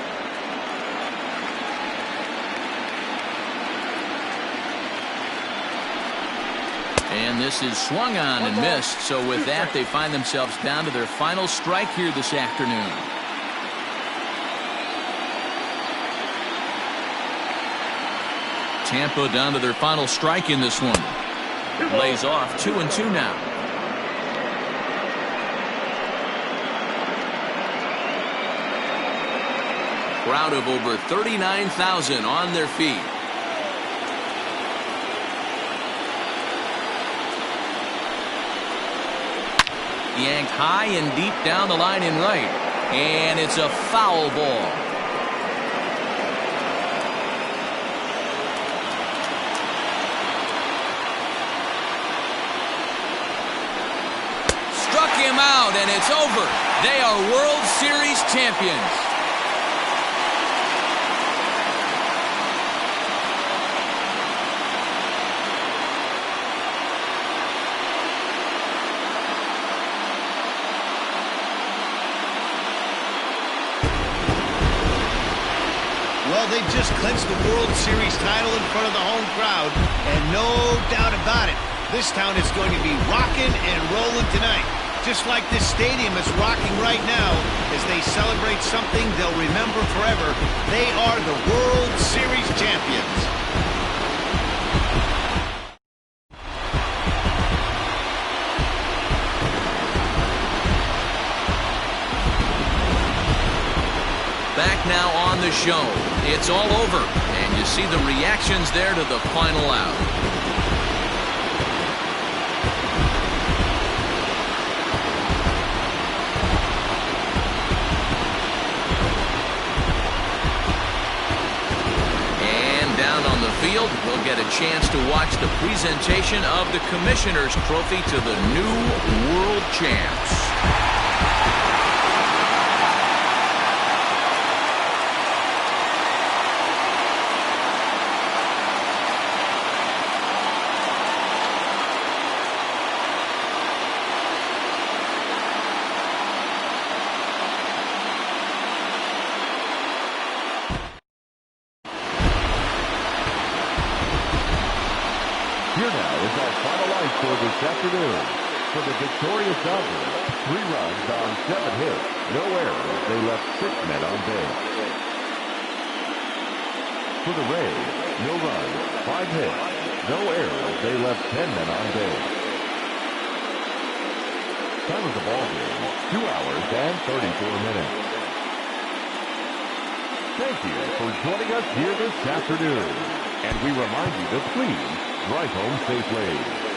And this is swung on and missed. So with that, they find themselves down to their final strike here this afternoon. Tampa down to their final strike in this one. Lays off 2-2 now. Crowd of over 39,000 on their feet. Yanked high and deep down the line in right. And it's a foul ball. Struck him out, and it's over. They are World Series champions. Well, they just clinched the World Series title in front of the home crowd, and no doubt about it, this town is going to be rocking and rolling tonight. Just like this stadium is rocking right now as they celebrate something they'll remember forever. They are the World Series champions. Back now on the show. It's all over, and you see the reactions there to the final out. And down on the field, we'll get a chance to watch the presentation of the Commissioner's Trophy to the new World Champs. Here now is our final line score this afternoon. For the victorious Dodgers, 3 runs on 7 hits, no errors. They left 6 men on base. For the Rays, no runs, 5 hits, no errors. They left 10 men on base. Time of the ball game, 2 hours and 34 minutes. Thank you for joining us here this afternoon. And we remind you to please drive home safely.